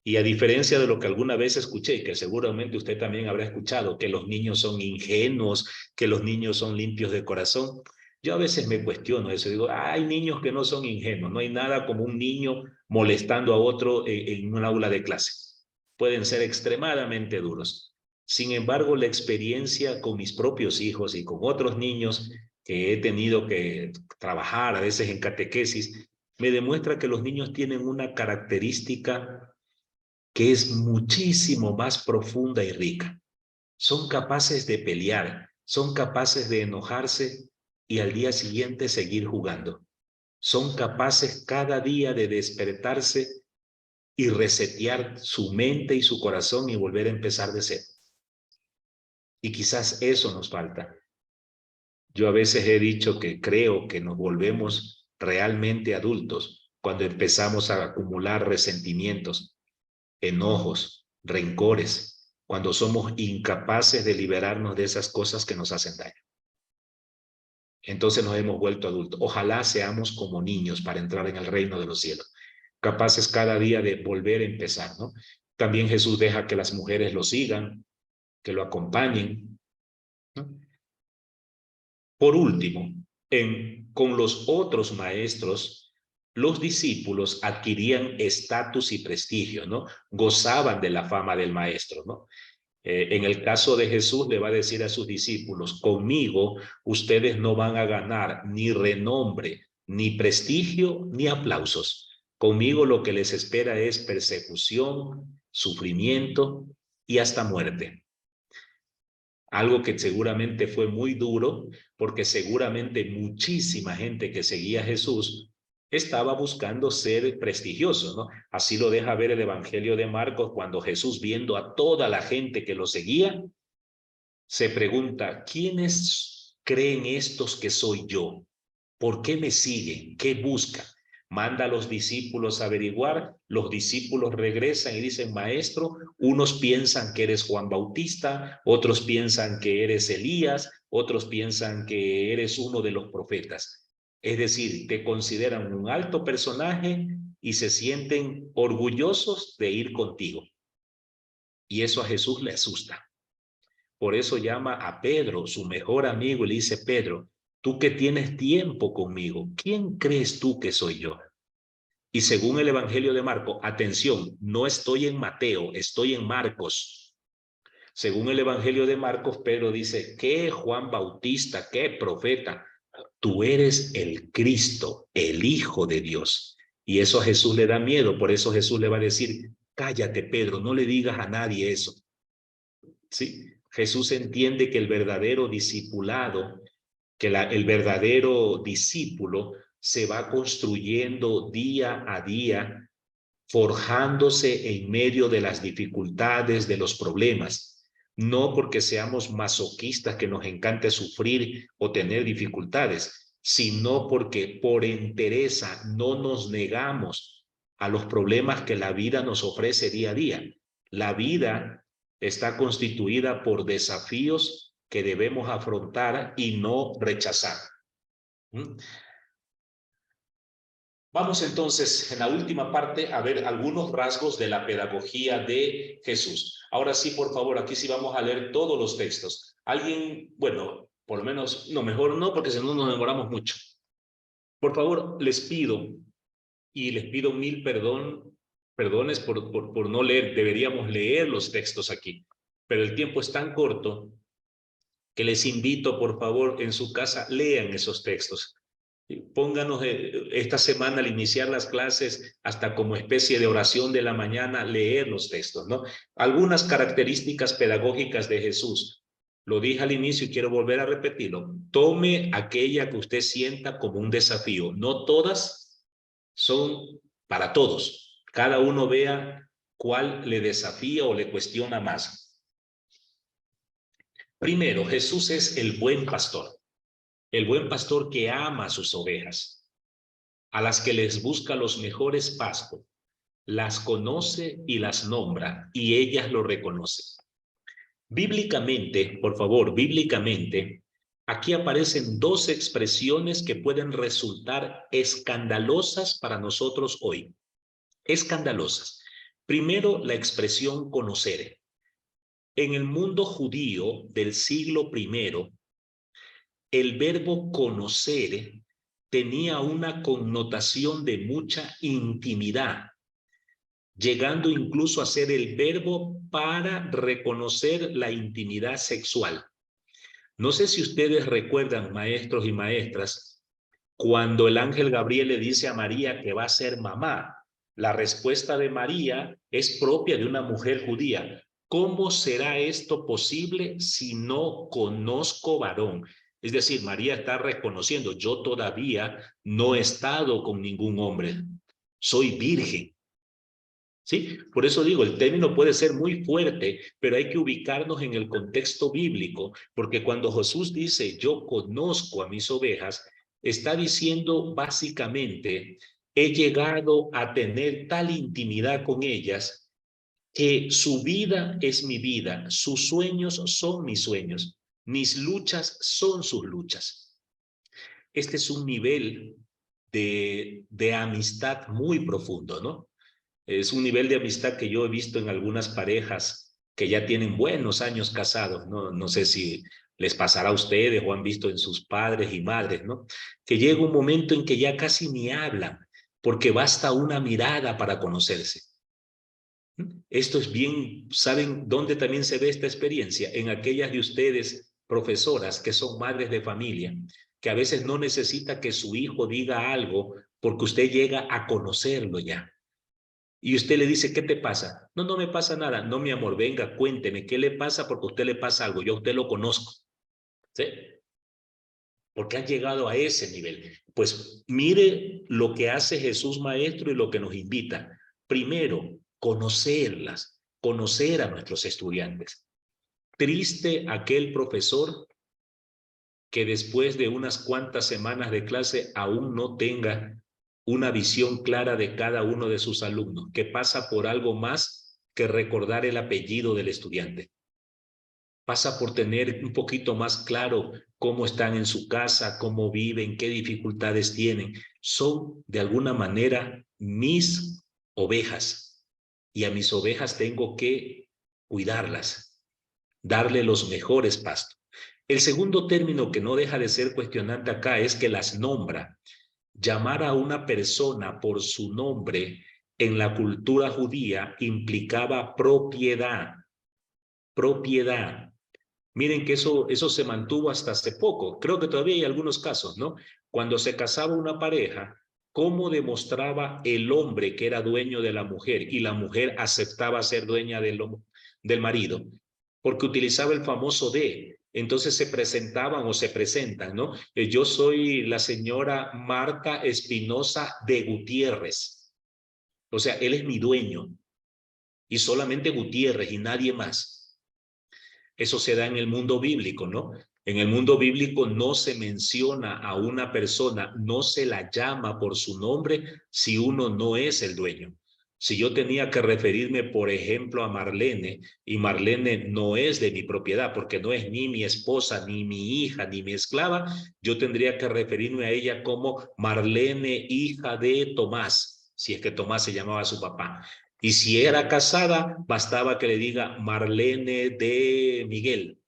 Speaker 1: Y a diferencia de lo que alguna vez escuché, que seguramente usted también habrá escuchado, que los niños son ingenuos, que los niños son limpios de corazón, yo a veces me cuestiono eso. Digo, hay niños que no son ingenuos, no hay nada como un niño molestando a otro en un aula de clase. Pueden ser extremadamente duros. Sin embargo, la experiencia con mis propios hijos y con otros niños que he tenido que trabajar a veces en catequesis, me demuestra que los niños tienen una característica que es muchísimo más profunda y rica. Son capaces de pelear, son capaces de enojarse y al día siguiente seguir jugando. Son capaces cada día de despertarse y resetear su mente y su corazón y volver a empezar de cero. Y quizás eso nos falta. Yo a veces he dicho que creo que nos volvemos realmente adultos cuando empezamos a acumular resentimientos, enojos, rencores, cuando somos incapaces de liberarnos de esas cosas que nos hacen daño. Entonces nos hemos vuelto adultos. Ojalá seamos como niños para entrar en el reino de los cielos, capaces cada día de volver a empezar, ¿no? También Jesús deja que las mujeres lo sigan, que lo acompañen, ¿no? Por último, con los otros maestros, los discípulos adquirían estatus y prestigio, ¿no? Gozaban de la fama del maestro, ¿no? En el caso de Jesús le va a decir a sus discípulos, conmigo ustedes no van a ganar ni renombre, ni prestigio, ni aplausos. Conmigo lo que les espera es persecución, sufrimiento y hasta muerte. Algo que seguramente fue muy duro, porque seguramente muchísima gente que seguía a Jesús estaba buscando ser prestigioso, ¿no? Así lo deja ver el Evangelio de Marcos, cuando Jesús, viendo a toda la gente que lo seguía, se pregunta, ¿quiénes creen estos que soy yo? ¿Por qué me siguen? ¿Qué buscan? Manda a los discípulos a averiguar, los discípulos regresan y dicen, maestro, unos piensan que eres Juan Bautista, otros piensan que eres Elías, otros piensan que eres uno de los profetas. Es decir, te consideran un alto personaje y se sienten orgullosos de ir contigo. Y eso a Jesús le asusta. Por eso llama a Pedro, su mejor amigo, y le dice, Pedro, tú que tienes tiempo conmigo, ¿quién crees tú que soy yo? Y según el Evangelio de Marcos, atención, no estoy en Mateo, estoy en Marcos. Según el Evangelio de Marcos, Pedro dice, ¿qué Juan Bautista, qué profeta? Tú eres el Cristo, el Hijo de Dios. Y eso a Jesús le da miedo, por eso Jesús le va a decir, cállate, Pedro, no le digas a nadie eso. ¿Sí? Jesús entiende que el verdadero discipulado, que el verdadero discípulo se va construyendo día a día, forjándose en medio de las dificultades, de los problemas. No porque seamos masoquistas, que nos encante sufrir o tener dificultades, sino porque por entereza no nos negamos a los problemas que la vida nos ofrece día a día. La vida está constituida por desafíos que debemos afrontar y no rechazar. Vamos entonces en la última parte a ver algunos rasgos de la pedagogía de Jesús. Ahora sí, por favor, aquí sí vamos a leer todos los textos. Alguien, bueno, por lo menos, no, mejor no, porque si no nos demoramos mucho. Por favor, les pido y les pido mil perdones por no leer. Deberíamos leer los textos aquí, pero el tiempo es tan corto que les invito, por favor, en su casa, lean esos textos. Pónganos esta semana al iniciar las clases, hasta como especie de oración de la mañana, leer los textos, ¿no? Algunas características pedagógicas de Jesús. Lo dije al inicio y quiero volver a repetirlo. Tome aquella que usted sienta como un desafío. No todas son para todos. Cada uno vea cuál le desafía o le cuestiona más. Primero, Jesús es el buen pastor que ama a sus ovejas, a las que les busca los mejores pastos, las conoce y las nombra, y ellas lo reconocen. Bíblicamente, por favor, bíblicamente, aquí aparecen dos expresiones que pueden resultar escandalosas para nosotros hoy. Escandalosas. Primero, la expresión conocer. En el mundo judío del siglo I, el verbo conocer tenía una connotación de mucha intimidad, llegando incluso a ser el verbo para reconocer la intimidad sexual. No sé si ustedes recuerdan, maestros y maestras, cuando el ángel Gabriel le dice a María que va a ser mamá. La respuesta de María es propia de una mujer judía. ¿Cómo será esto posible si no conozco varón? Es decir, María está reconociendo, yo todavía no he estado con ningún hombre, soy virgen. ¿Sí? Por eso digo, el término puede ser muy fuerte, pero hay que ubicarnos en el contexto bíblico, porque cuando Jesús dice, yo conozco a mis ovejas, está diciendo básicamente, he llegado a tener tal intimidad con ellas que su vida es mi vida, sus sueños son mis sueños, mis luchas son sus luchas. Este es un nivel de amistad muy profundo, ¿no? Es un nivel de amistad que yo he visto en algunas parejas que ya tienen buenos años casados, ¿no? No sé si les pasará a ustedes o han visto en sus padres y madres, ¿no? Que llega un momento en que ya casi ni hablan, porque basta una mirada para conocerse. Esto es bien, ¿saben dónde también se ve esta experiencia? En aquellas de ustedes, profesoras, que son madres de familia, que a veces no necesita que su hijo diga algo porque usted llega a conocerlo ya. Y usted le dice, ¿qué te pasa? No, no me pasa nada. No, mi amor, venga, cuénteme, ¿qué le pasa? Porque a usted le pasa algo. Yo a usted lo conozco. ¿Sí? Porque han llegado a ese nivel. Pues mire lo que hace Jesús Maestro y lo que nos invita. Primero, conocerlas, conocer a nuestros estudiantes. Triste aquel profesor que después de unas cuantas semanas de clase aún no tenga una visión clara de cada uno de sus alumnos, que pasa por algo más que recordar el apellido del estudiante. Pasa por tener un poquito más claro cómo están en su casa, cómo viven, qué dificultades tienen. Son, de alguna manera, mis ovejas. Y a mis ovejas tengo que cuidarlas, darle los mejores pastos. El segundo término que no deja de ser cuestionante acá es que las nombra. Llamar a una persona por su nombre en la cultura judía implicaba propiedad. Propiedad. Miren que eso se mantuvo hasta hace poco. Creo que todavía hay algunos casos, ¿no? Cuando se casaba una pareja, ¿cómo demostraba el hombre que era dueño de la mujer y la mujer aceptaba ser dueña del marido? Porque utilizaba el famoso de. Entonces se presentaban o se presentan, ¿no? Yo soy la señora Marta Espinosa de Gutiérrez. O sea, él es mi dueño y solamente Gutiérrez y nadie más. Eso se da en el mundo bíblico, ¿no? En el mundo bíblico no se menciona a una persona, no se la llama por su nombre si uno no es el dueño. Si yo tenía que referirme, por ejemplo, a Marlene, y Marlene no es de mi propiedad, porque no es ni mi esposa, ni mi hija, ni mi esclava, yo tendría que referirme a ella como Marlene, hija de Tomás, si es que Tomás se llamaba a su papá. Y si era casada, bastaba que le diga Marlene de Miguel.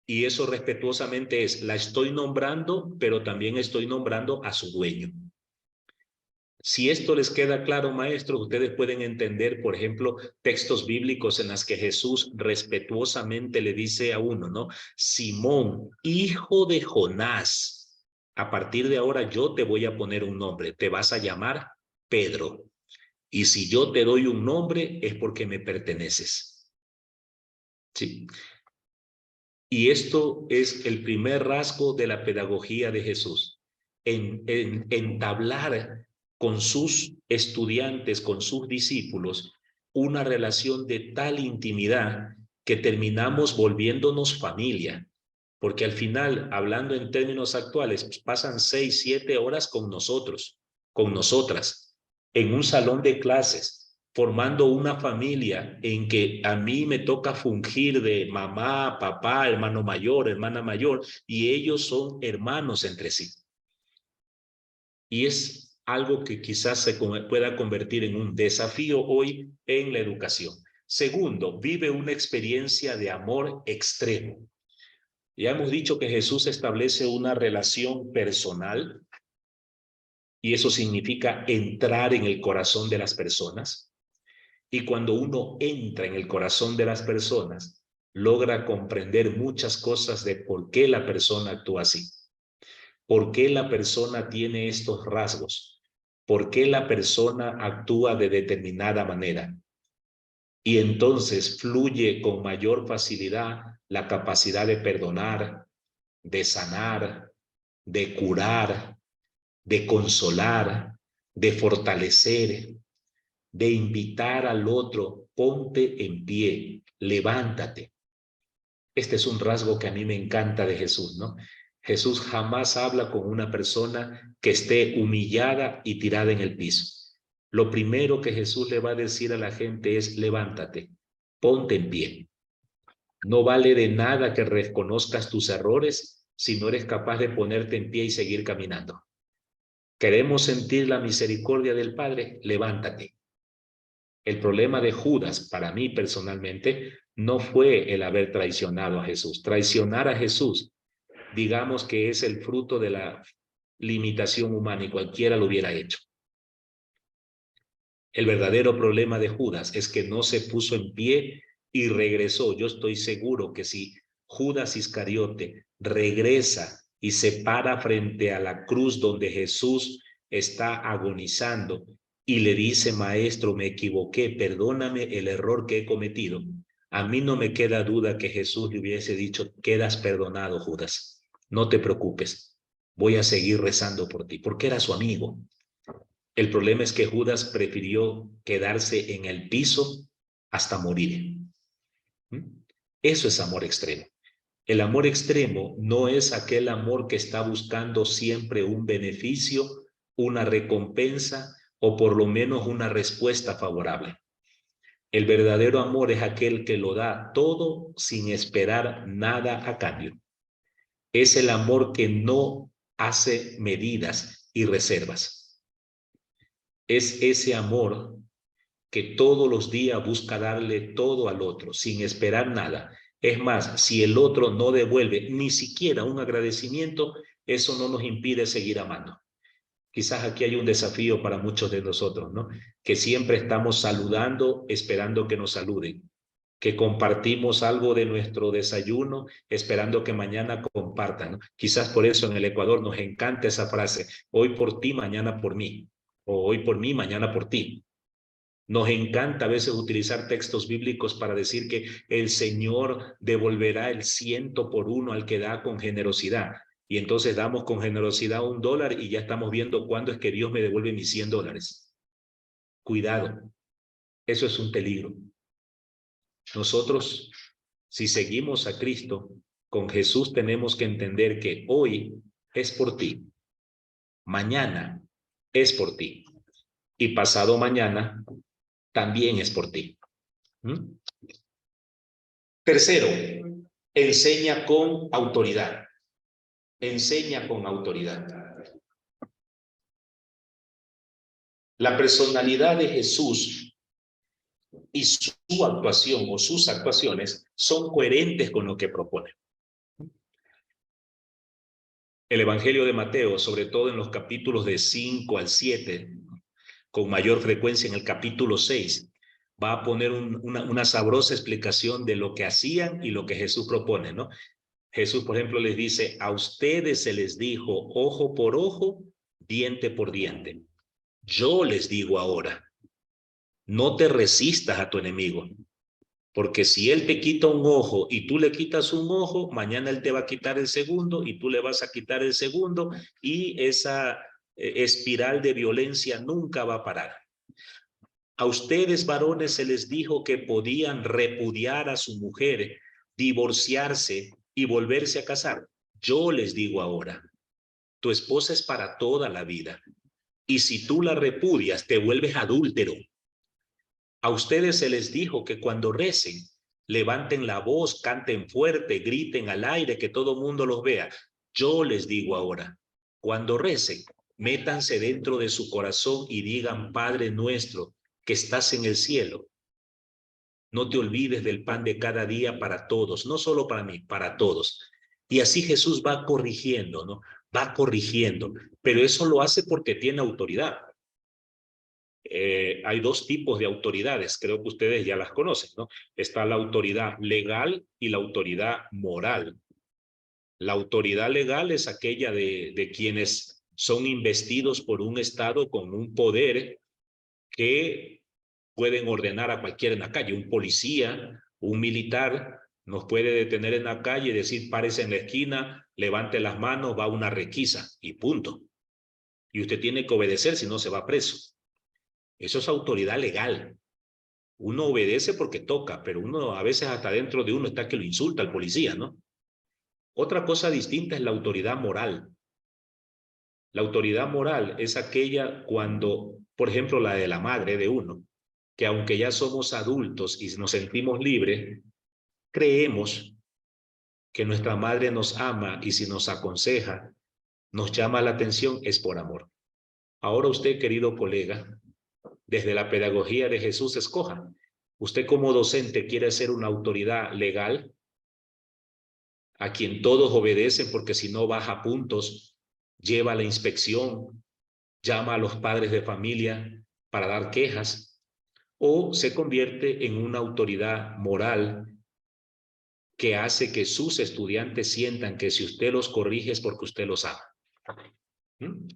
Speaker 1: Y eso respetuosamente es, la estoy nombrando, pero también estoy nombrando a su dueño. Si esto les queda claro, maestros, ustedes pueden entender, por ejemplo, textos bíblicos en los que Jesús respetuosamente le dice a uno, ¿no? Simón, hijo de Jonás, a partir de ahora yo te voy a poner un nombre, te vas a llamar Pedro. Y si yo te doy un nombre es porque me perteneces. ¿Sí? Y esto es el primer rasgo de la pedagogía de Jesús, entablar con sus estudiantes, con sus discípulos, una relación de tal intimidad que terminamos volviéndonos familia, porque al final, hablando en términos actuales, pues pasan 6, 7 horas con nosotros, con nosotras, en un salón de clases, formando una familia en que a mí me toca fungir de mamá, papá, hermano mayor, hermana mayor, y ellos son hermanos entre sí. Y es algo que quizás se pueda convertir en un desafío hoy en la educación. Segundo, vive una experiencia de amor extremo. Ya hemos dicho que Jesús establece una relación personal y eso significa entrar en el corazón de las personas. Y cuando uno entra en el corazón de las personas, logra comprender muchas cosas de por qué la persona actúa así, por qué la persona tiene estos rasgos, por qué la persona actúa de determinada manera. Y entonces fluye con mayor facilidad la capacidad de perdonar, de sanar, de curar, de consolar, de fortalecer, de invitar al otro, ponte en pie, levántate. Este es un rasgo que a mí me encanta de Jesús, ¿no? Jesús jamás habla con una persona que esté humillada y tirada en el piso. Lo primero que Jesús le va a decir a la gente es levántate, ponte en pie. No vale de nada que reconozcas tus errores si no eres capaz de ponerte en pie y seguir caminando. ¿Queremos sentir la misericordia del Padre? Levántate. El problema de Judas, para mí personalmente, no fue el haber traicionado a Jesús. Traicionar a Jesús, digamos que es el fruto de la limitación humana y cualquiera lo hubiera hecho. El verdadero problema de Judas es que no se puso en pie y regresó. Yo estoy seguro que si Judas Iscariote regresa y se para frente a la cruz donde Jesús está agonizando y le dice, maestro, me equivoqué, perdóname el error que he cometido. A mí no me queda duda que Jesús le hubiese dicho, quedas perdonado, Judas. No te preocupes, voy a seguir rezando por ti, porque era su amigo. El problema es que Judas prefirió quedarse en el piso hasta morir. Eso es amor extremo. El amor extremo no es aquel amor que está buscando siempre un beneficio, una recompensa o por lo menos una respuesta favorable. El verdadero amor es aquel que lo da todo sin esperar nada a cambio. Es el amor que no hace medidas y reservas. Es ese amor que todos los días busca darle todo al otro sin esperar nada. Es más, si el otro no devuelve ni siquiera un agradecimiento, eso no nos impide seguir amando. Quizás aquí hay un desafío para muchos de nosotros, ¿no? Que siempre estamos saludando, esperando que nos saluden, que compartimos algo de nuestro desayuno, esperando que mañana compartan, ¿no? Quizás por eso en el Ecuador nos encanta esa frase, hoy por ti, mañana por mí, o hoy por mí, mañana por ti. Nos encanta a veces utilizar textos bíblicos para decir que el Señor devolverá el 100 por 1 al que da con generosidad. Y entonces damos con generosidad $1 y ya estamos viendo cuándo es que Dios me devuelve mis $100. Cuidado, eso es un peligro. Nosotros, si seguimos a Cristo, con Jesús tenemos que entender que hoy es por ti, mañana es por ti y pasado mañana también es por ti. Tercero, enseña con autoridad. Enseña con autoridad. La personalidad de Jesús y su actuación o sus actuaciones son coherentes con lo que propone. El Evangelio de Mateo, sobre todo en los capítulos de 5 al 7, con mayor frecuencia en el capítulo 6. Va a poner una sabrosa explicación de lo que hacían y lo que Jesús propone, ¿no? Jesús, por ejemplo, les dice, a ustedes se les dijo ojo por ojo, diente por diente. Yo les digo ahora, no te resistas a tu enemigo, porque si él te quita un ojo y tú le quitas un ojo, mañana él te va a quitar el segundo y tú le vas a quitar el segundo y esa espiral de violencia nunca va a parar. A ustedes, varones, se les dijo que podían repudiar a su mujer, divorciarse y volverse a casar. Yo les digo ahora, tu esposa es para toda la vida. Y si tú la repudias, te vuelves adúltero. A ustedes se les dijo que cuando recen, levanten la voz, canten fuerte, griten al aire, que todo mundo los vea. Yo les digo ahora, cuando recen, métanse dentro de su corazón y digan, Padre nuestro, que estás en el cielo. No te olvides del pan de cada día para todos, no solo para mí, para todos. Y así Jesús va corrigiendo, ¿no? Va corrigiendo, pero eso lo hace porque tiene autoridad. Hay dos tipos de autoridades, creo que ustedes ya las conocen, ¿no? Está la autoridad legal y la autoridad moral. La autoridad legal es aquella de quienes son investidos por un Estado con un poder que pueden ordenar a cualquiera en la calle. Un policía, un militar, nos puede detener en la calle y decir, párese en la esquina, levante las manos, va a una requisa y punto. Y usted tiene que obedecer, si no se va preso. Eso es autoridad legal. Uno obedece porque toca, pero uno a veces hasta dentro de uno está que lo insulta al policía, ¿no? Otra cosa distinta es la autoridad moral. La autoridad moral es aquella cuando, por ejemplo, la de la madre de uno, que aunque ya somos adultos y nos sentimos libres, creemos que nuestra madre nos ama y si nos aconseja, nos llama la atención, es por amor. Ahora usted, querido colega, desde la pedagogía de Jesús, escoja. Usted como docente quiere ser una autoridad legal a quien todos obedecen porque si no baja puntos, lleva a la inspección, llama a los padres de familia para dar quejas, o se convierte en una autoridad moral que hace que sus estudiantes sientan que si usted los corrige es porque usted los ama. ¿Mm?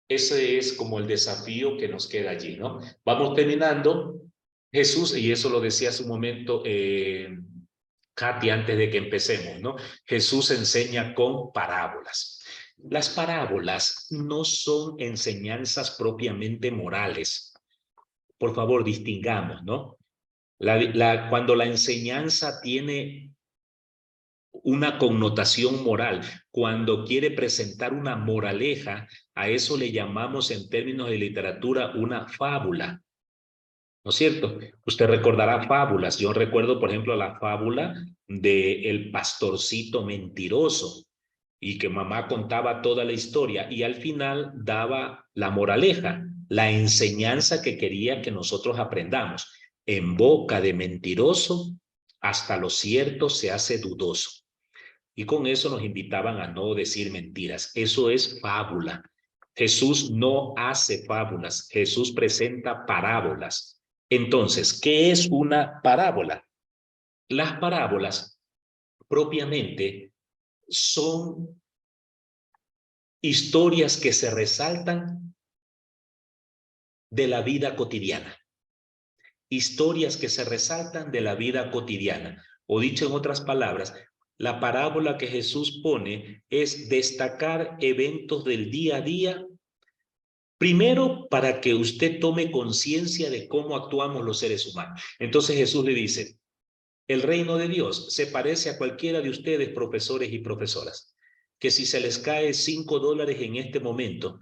Speaker 1: Ese es como el desafío que nos queda allí, ¿no? Vamos terminando. Jesús, y eso lo decía hace un momento Katy antes de que empecemos, ¿no? Jesús enseña con parábolas. Las parábolas no son enseñanzas propiamente morales. Por favor, distingamos, ¿no? Cuando la enseñanza tiene una connotación moral, cuando quiere presentar una moraleja, a eso le llamamos en términos de literatura una fábula. ¿No es cierto? Usted recordará fábulas. Yo recuerdo, por ejemplo, la fábula de El pastorcito mentiroso y que mamá contaba toda la historia y al final daba la moraleja, la enseñanza que quería que nosotros aprendamos. En boca de mentiroso, hasta lo cierto se hace dudoso. Y con eso nos invitaban a no decir mentiras. Eso es fábula. Jesús no hace fábulas, Jesús presenta parábolas. Entonces, ¿qué es una parábola? Las parábolas propiamente son historias que se resaltan de la vida cotidiana. Historias que se resaltan de la vida cotidiana. O dicho en otras palabras, la parábola que Jesús pone es destacar eventos del día a día. Primero, para que usted tome conciencia de cómo actuamos los seres humanos. Entonces Jesús le dice, el reino de Dios se parece a cualquiera de ustedes, profesores y profesoras, que si se les cae $5 en este momento,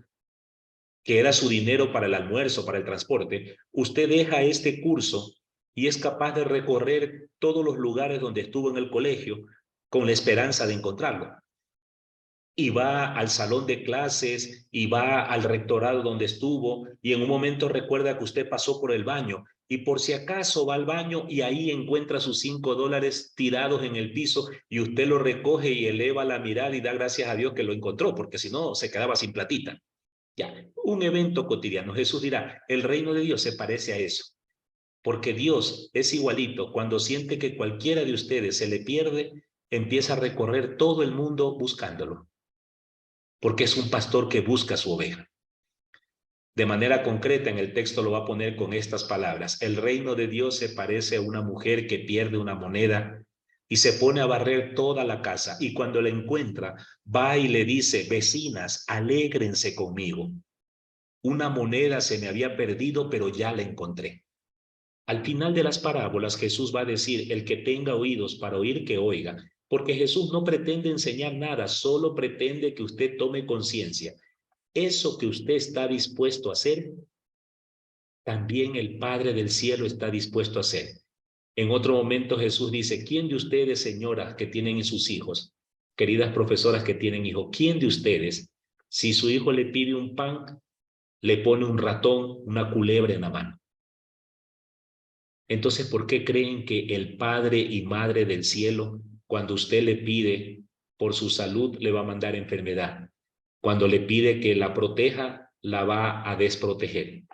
Speaker 1: que era su dinero para el almuerzo, para el transporte, usted deja este curso y es capaz de recorrer todos los lugares donde estuvo en el colegio con la esperanza de encontrarlo. Y va al salón de clases y va al rectorado donde estuvo y en un momento recuerda que usted pasó por el baño y por si acaso va al baño y ahí encuentra sus $5 tirados en el piso y usted lo recoge y eleva la mirada y da gracias a Dios que lo encontró porque si no se quedaba sin platita. Ya, un evento cotidiano. Jesús dirá, el reino de Dios se parece a eso. Porque Dios es igualito. Cuando siente que cualquiera de ustedes se le pierde, empieza a recorrer todo el mundo buscándolo. Porque es un pastor que busca su oveja. De manera concreta, en el texto lo va a poner con estas palabras. El reino de Dios se parece a una mujer que pierde una moneda y se pone a barrer toda la casa. Y cuando la encuentra, va y le dice, vecinas, alégrense conmigo. Una moneda se me había perdido, pero ya la encontré. Al final de las parábolas, Jesús va a decir, el que tenga oídos para oír, que oiga. Porque Jesús no pretende enseñar nada, solo pretende que usted tome conciencia. Eso que usted está dispuesto a hacer, también el Padre del cielo está dispuesto a hacer. En otro momento Jesús dice, ¿quién de ustedes, señoras que tienen sus hijos, queridas profesoras que tienen hijos, quién de ustedes, si su hijo le pide un pan, le pone un ratón, una culebra en la mano? Entonces, ¿por qué creen que el Padre y Madre del cielo, cuando usted le pide por su salud, le va a mandar enfermedad? Cuando le pide que la proteja, la va a desproteger.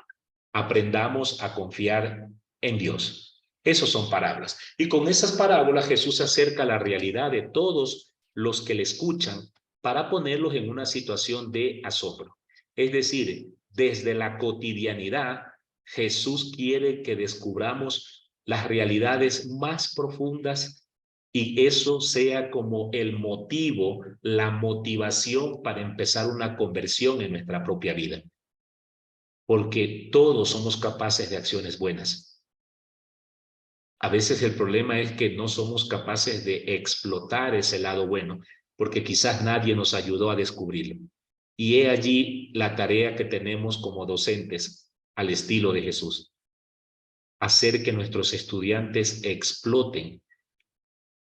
Speaker 1: Aprendamos a confiar en Dios. Esas son parábolas. Y con esas parábolas Jesús acerca la realidad de todos los que le escuchan para ponerlos en una situación de asombro. Es decir, desde la cotidianidad, Jesús quiere que descubramos las realidades más profundas y eso sea como el motivo, la motivación para empezar una conversión en nuestra propia vida. Porque todos somos capaces de acciones buenas. A veces el problema es que no somos capaces de explotar ese lado bueno, porque quizás nadie nos ayudó a descubrirlo. Y he allí la tarea que tenemos como docentes al estilo de Jesús. Hacer que nuestros estudiantes exploten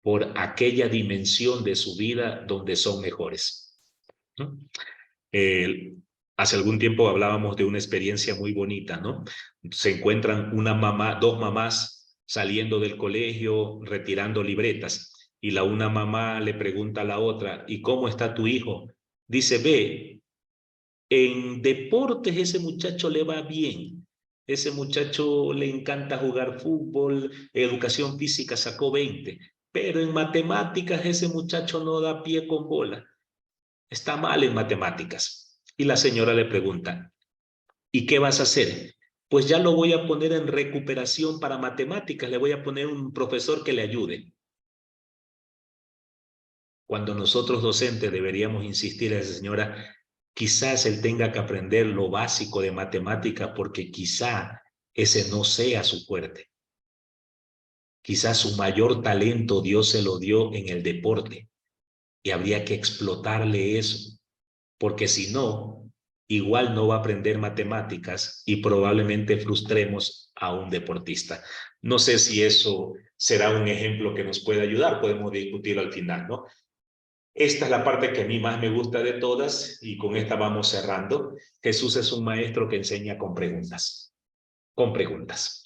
Speaker 1: por aquella dimensión de su vida donde son mejores. ¿No? Hace algún tiempo hablábamos de una experiencia muy bonita, ¿no? Se encuentran dos mamás saliendo del colegio, retirando libretas, y una mamá le pregunta a la otra, ¿y cómo está tu hijo? Dice, ve, en deportes ese muchacho le va bien, ese muchacho le encanta jugar fútbol, educación física sacó 20, pero en matemáticas ese muchacho no da pie con bola, está mal en matemáticas. Y la señora le pregunta, ¿y qué vas a hacer? Pues ya lo voy a poner en recuperación para matemáticas, le voy a poner un profesor que le ayude. Cuando nosotros docentes deberíamos insistir a esa señora, quizás él tenga que aprender lo básico de matemática porque quizá ese no sea su fuerte. Quizás su mayor talento Dios se lo dio en el deporte y habría que explotarle eso, porque si no, igual no va a aprender matemáticas y probablemente frustremos a un deportista. No sé si eso será un ejemplo que nos puede ayudar, podemos discutirlo al final, ¿no? Esta es la parte que a mí más me gusta de todas y con esta vamos cerrando. Jesús es un maestro que enseña con preguntas, con preguntas.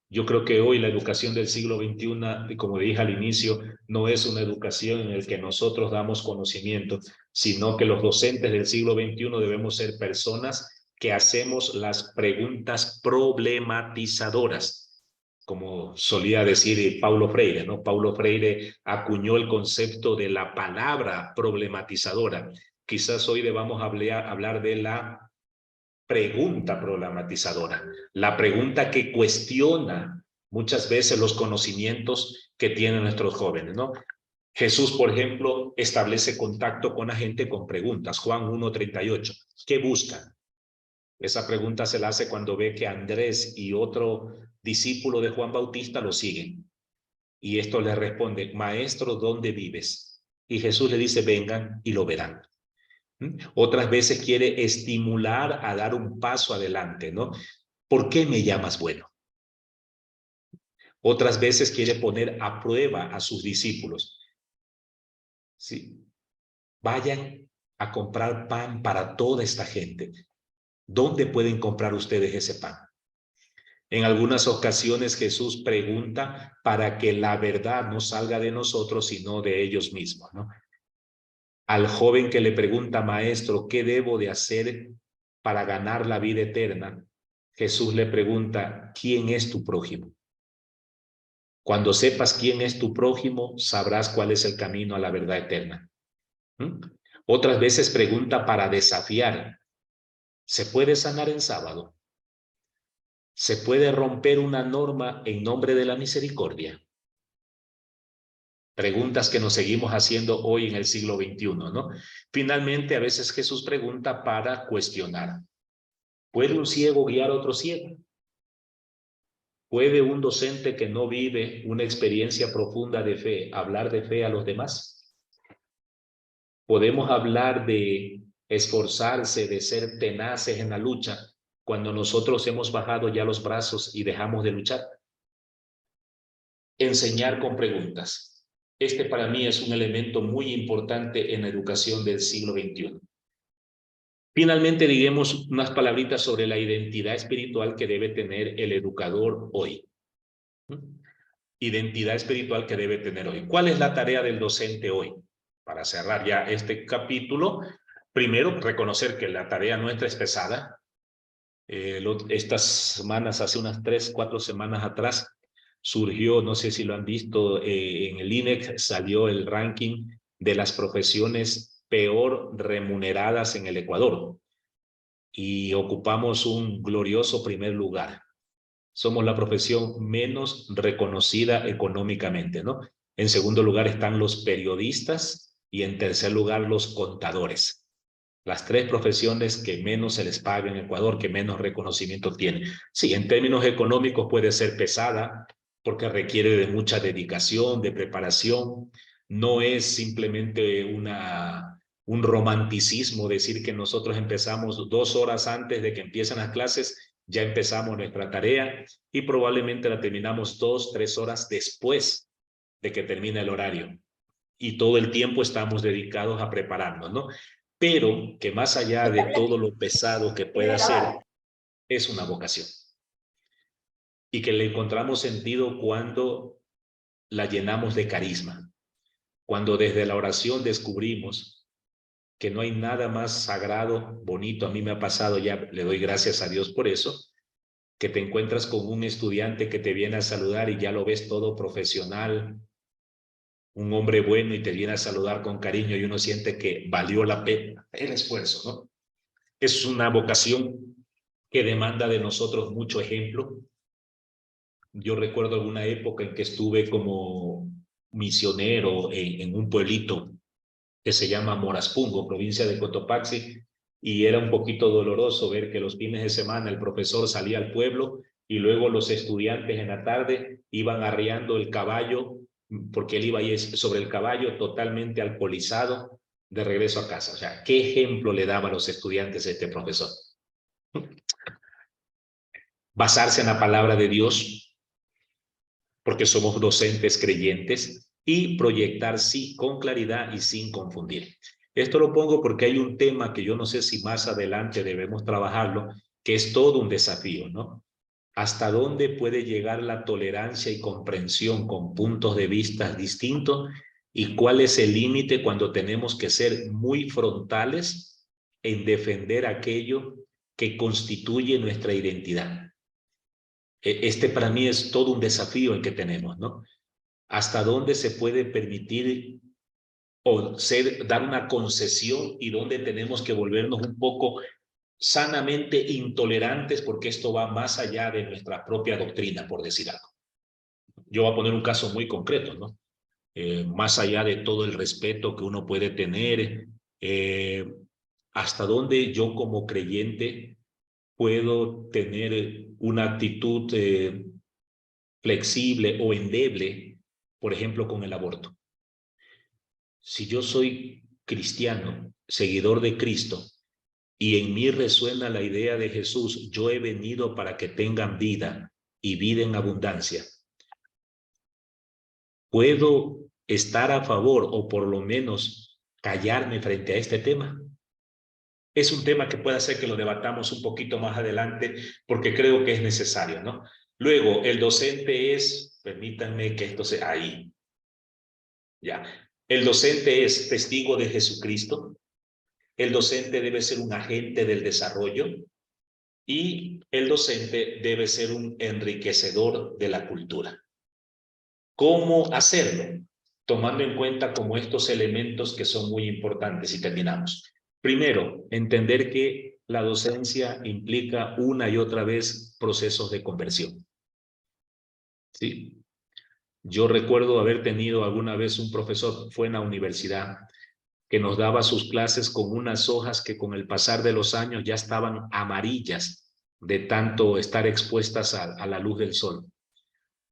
Speaker 1: Yo creo que hoy la educación del siglo XXI, como dije al inicio, no es una educación en la que nosotros damos conocimiento, sino que los docentes del siglo XXI debemos ser personas que hacemos las preguntas problematizadoras, como solía decir Paulo Freire, ¿no? Paulo Freire acuñó el concepto de la palabra problematizadora. Quizás hoy debamos hablar de la pregunta problematizadora, la pregunta que cuestiona muchas veces los conocimientos que tienen nuestros jóvenes, ¿no? Jesús, por ejemplo, establece contacto con la gente con preguntas. Juan 1:38. ¿Qué buscan? Esa pregunta se la hace cuando ve que Andrés y otro discípulo de Juan Bautista lo siguen. Y esto le responde, maestro, ¿dónde vives? Y Jesús le dice, vengan y lo verán. Otras veces quiere estimular a dar un paso adelante, ¿no? ¿Por qué me llamas bueno? Otras veces quiere poner a prueba a sus discípulos. Sí. Vayan a comprar pan para toda esta gente. ¿Dónde pueden comprar ustedes ese pan? En algunas ocasiones Jesús pregunta para que la verdad no salga de nosotros, sino de ellos mismos, ¿no? Al joven que le pregunta, maestro, ¿qué debo de hacer para ganar la vida eterna, Jesús le pregunta, ¿quién es tu prójimo? Cuando sepas quién es tu prójimo, sabrás cuál es el camino a la verdad eterna. Otras veces pregunta para desafiar, ¿se puede sanar en sábado? ¿Se puede romper una norma en nombre de la misericordia? Preguntas que nos seguimos haciendo hoy en el siglo XXI, ¿no? Finalmente, a veces Jesús pregunta para cuestionar. ¿Puede un ciego guiar a otro ciego? ¿Puede un docente que no vive una experiencia profunda de fe hablar de fe a los demás? ¿Podemos hablar de esforzarse, de ser tenaces en la lucha cuando nosotros hemos bajado ya los brazos y dejamos de luchar? Enseñar con preguntas. Este para mí es un elemento muy importante en la educación del siglo XXI. Finalmente, digamos unas palabritas sobre la identidad espiritual que debe tener el educador hoy. Identidad espiritual que debe tener hoy. ¿Cuál es la tarea del docente hoy? Para cerrar ya este capítulo, primero, reconocer que la tarea nuestra es pesada. Estas semanas, hace unas 3, 4 semanas atrás, surgió, no sé si lo han visto, en el INEC salió el ranking de las profesiones peor remuneradas en el Ecuador y ocupamos un glorioso primer lugar. Somos la profesión menos reconocida económicamente, ¿no? En segundo lugar están los periodistas y en tercer lugar los contadores. Las 3 profesiones que menos se les paga en Ecuador, que menos reconocimiento tienen. Sí, en términos económicos puede ser pesada porque requiere de mucha dedicación, de preparación. No es simplemente un romanticismo decir que nosotros empezamos 2 horas antes de que empiecen las clases, ya empezamos nuestra tarea y probablemente la terminamos 2, 3 horas después de que termine el horario. Y todo el tiempo estamos dedicados a prepararnos, ¿no? Pero que más allá de todo lo pesado que pueda ser, es una vocación. Y que le encontramos sentido cuando la llenamos de carisma. Cuando desde la oración descubrimos que no hay nada más sagrado, bonito, a mí me ha pasado, ya le doy gracias a Dios por eso, que te encuentras con un estudiante que te viene a saludar y ya lo ves todo profesional, un hombre bueno y te viene a saludar con cariño y uno siente que valió la pena el esfuerzo, ¿no? Es una vocación que demanda de nosotros mucho ejemplo. Yo recuerdo alguna época en que estuve como misionero en un pueblito que se llama Moraspungo, provincia de Cotopaxi, y era un poquito doloroso ver que los fines de semana el profesor salía al pueblo y luego los estudiantes en la tarde iban arriando el caballo, porque él iba ahí sobre el caballo totalmente alcoholizado de regreso a casa. O sea, ¿qué ejemplo le daba a los estudiantes este profesor? Basarse en la palabra de Dios, porque somos docentes creyentes, y proyectar sí con claridad y sin confundir. Esto lo pongo porque hay un tema que yo no sé si más adelante debemos trabajarlo, que es todo un desafío, ¿no? ¿Hasta dónde puede llegar la tolerancia y comprensión con puntos de vista distintos? ¿Y cuál es el límite cuando tenemos que ser muy frontales en defender aquello que constituye nuestra identidad? Este para mí es todo un desafío el que tenemos, ¿no? ¿Hasta dónde se puede permitir o dar una concesión y dónde tenemos que volvernos un poco sanamente intolerantes porque esto va más allá de nuestra propia doctrina, por decir algo? Yo voy a poner un caso muy concreto, ¿no? Más allá de todo el respeto que uno puede tener, hasta dónde yo como creyente puedo tener una actitud flexible o endeble, por ejemplo, con el aborto. Si yo soy cristiano, seguidor de Cristo, y en mí resuena la idea de Jesús, yo he venido para que tengan vida y vida en abundancia, ¿puedo estar a favor o por lo menos callarme frente a este tema? Es un tema que puede hacer que lo debatamos un poquito más adelante porque creo que es necesario, ¿no? Luego, el docente es, permítanme que esto sea ahí, ya. El docente es testigo de Jesucristo. el docente debe ser un agente del desarrollo y el docente debe ser un enriquecedor de la cultura. ¿Cómo hacerlo? Tomando en cuenta como estos elementos que son muy importantes y terminamos. Primero, entender que la docencia implica una y otra vez procesos de conversión. ¿Sí? Yo recuerdo haber tenido alguna vez un profesor, fue en la universidad, que nos daba sus clases con unas hojas que con el pasar de los años ya estaban amarillas de tanto estar expuestas a la luz del sol.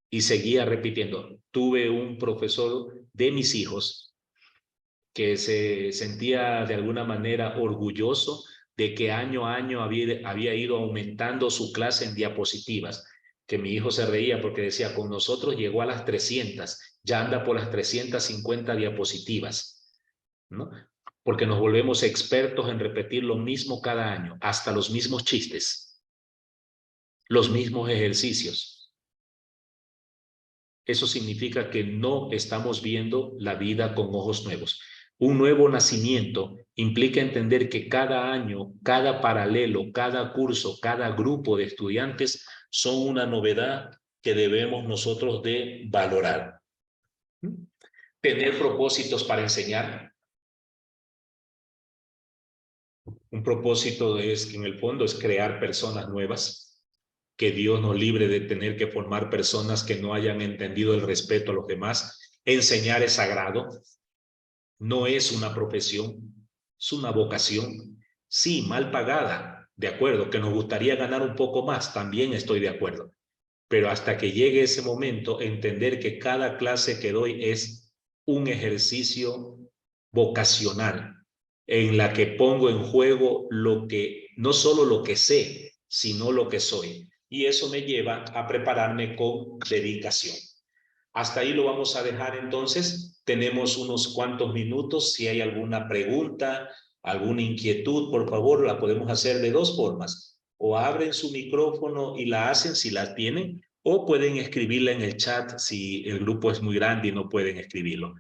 Speaker 1: Y seguía repitiendo. Tuve un profesor de mis hijos que se sentía de alguna manera orgulloso de que año a año había ido aumentando su clase en diapositivas, que mi hijo se reía porque decía, con nosotros llegó a las 300, ya anda por las 350 diapositivas, ¿no? Porque nos volvemos expertos en repetir lo mismo cada año, hasta los mismos chistes, los mismos ejercicios. Eso significa que no estamos viendo la vida con ojos nuevos. Un nuevo nacimiento implica entender que cada año, cada paralelo, cada curso, cada grupo de estudiantes son una novedad que debemos nosotros de valorar. Tener propósitos para enseñar. Un propósito es, en el fondo, es crear personas nuevas. Que Dios nos libre de tener que formar personas que no hayan entendido el respeto a los demás. Enseñar es sagrado, no es una profesión, es una vocación. Sí, mal pagada, de acuerdo, que nos gustaría ganar un poco más, también estoy de acuerdo. Pero hasta que llegue ese momento, entender que cada clase que doy es un ejercicio vocacional, en la que pongo en juego no solo lo que sé, sino lo que soy. Y eso me lleva a prepararme con dedicación. Hasta ahí lo vamos a dejar entonces. Tenemos unos cuantos minutos. Si hay alguna pregunta, alguna inquietud, por favor, la podemos hacer de dos formas. O abren su micrófono y la hacen si la tienen, o pueden escribirla en el chat si el grupo es muy grande y no pueden escribirlo.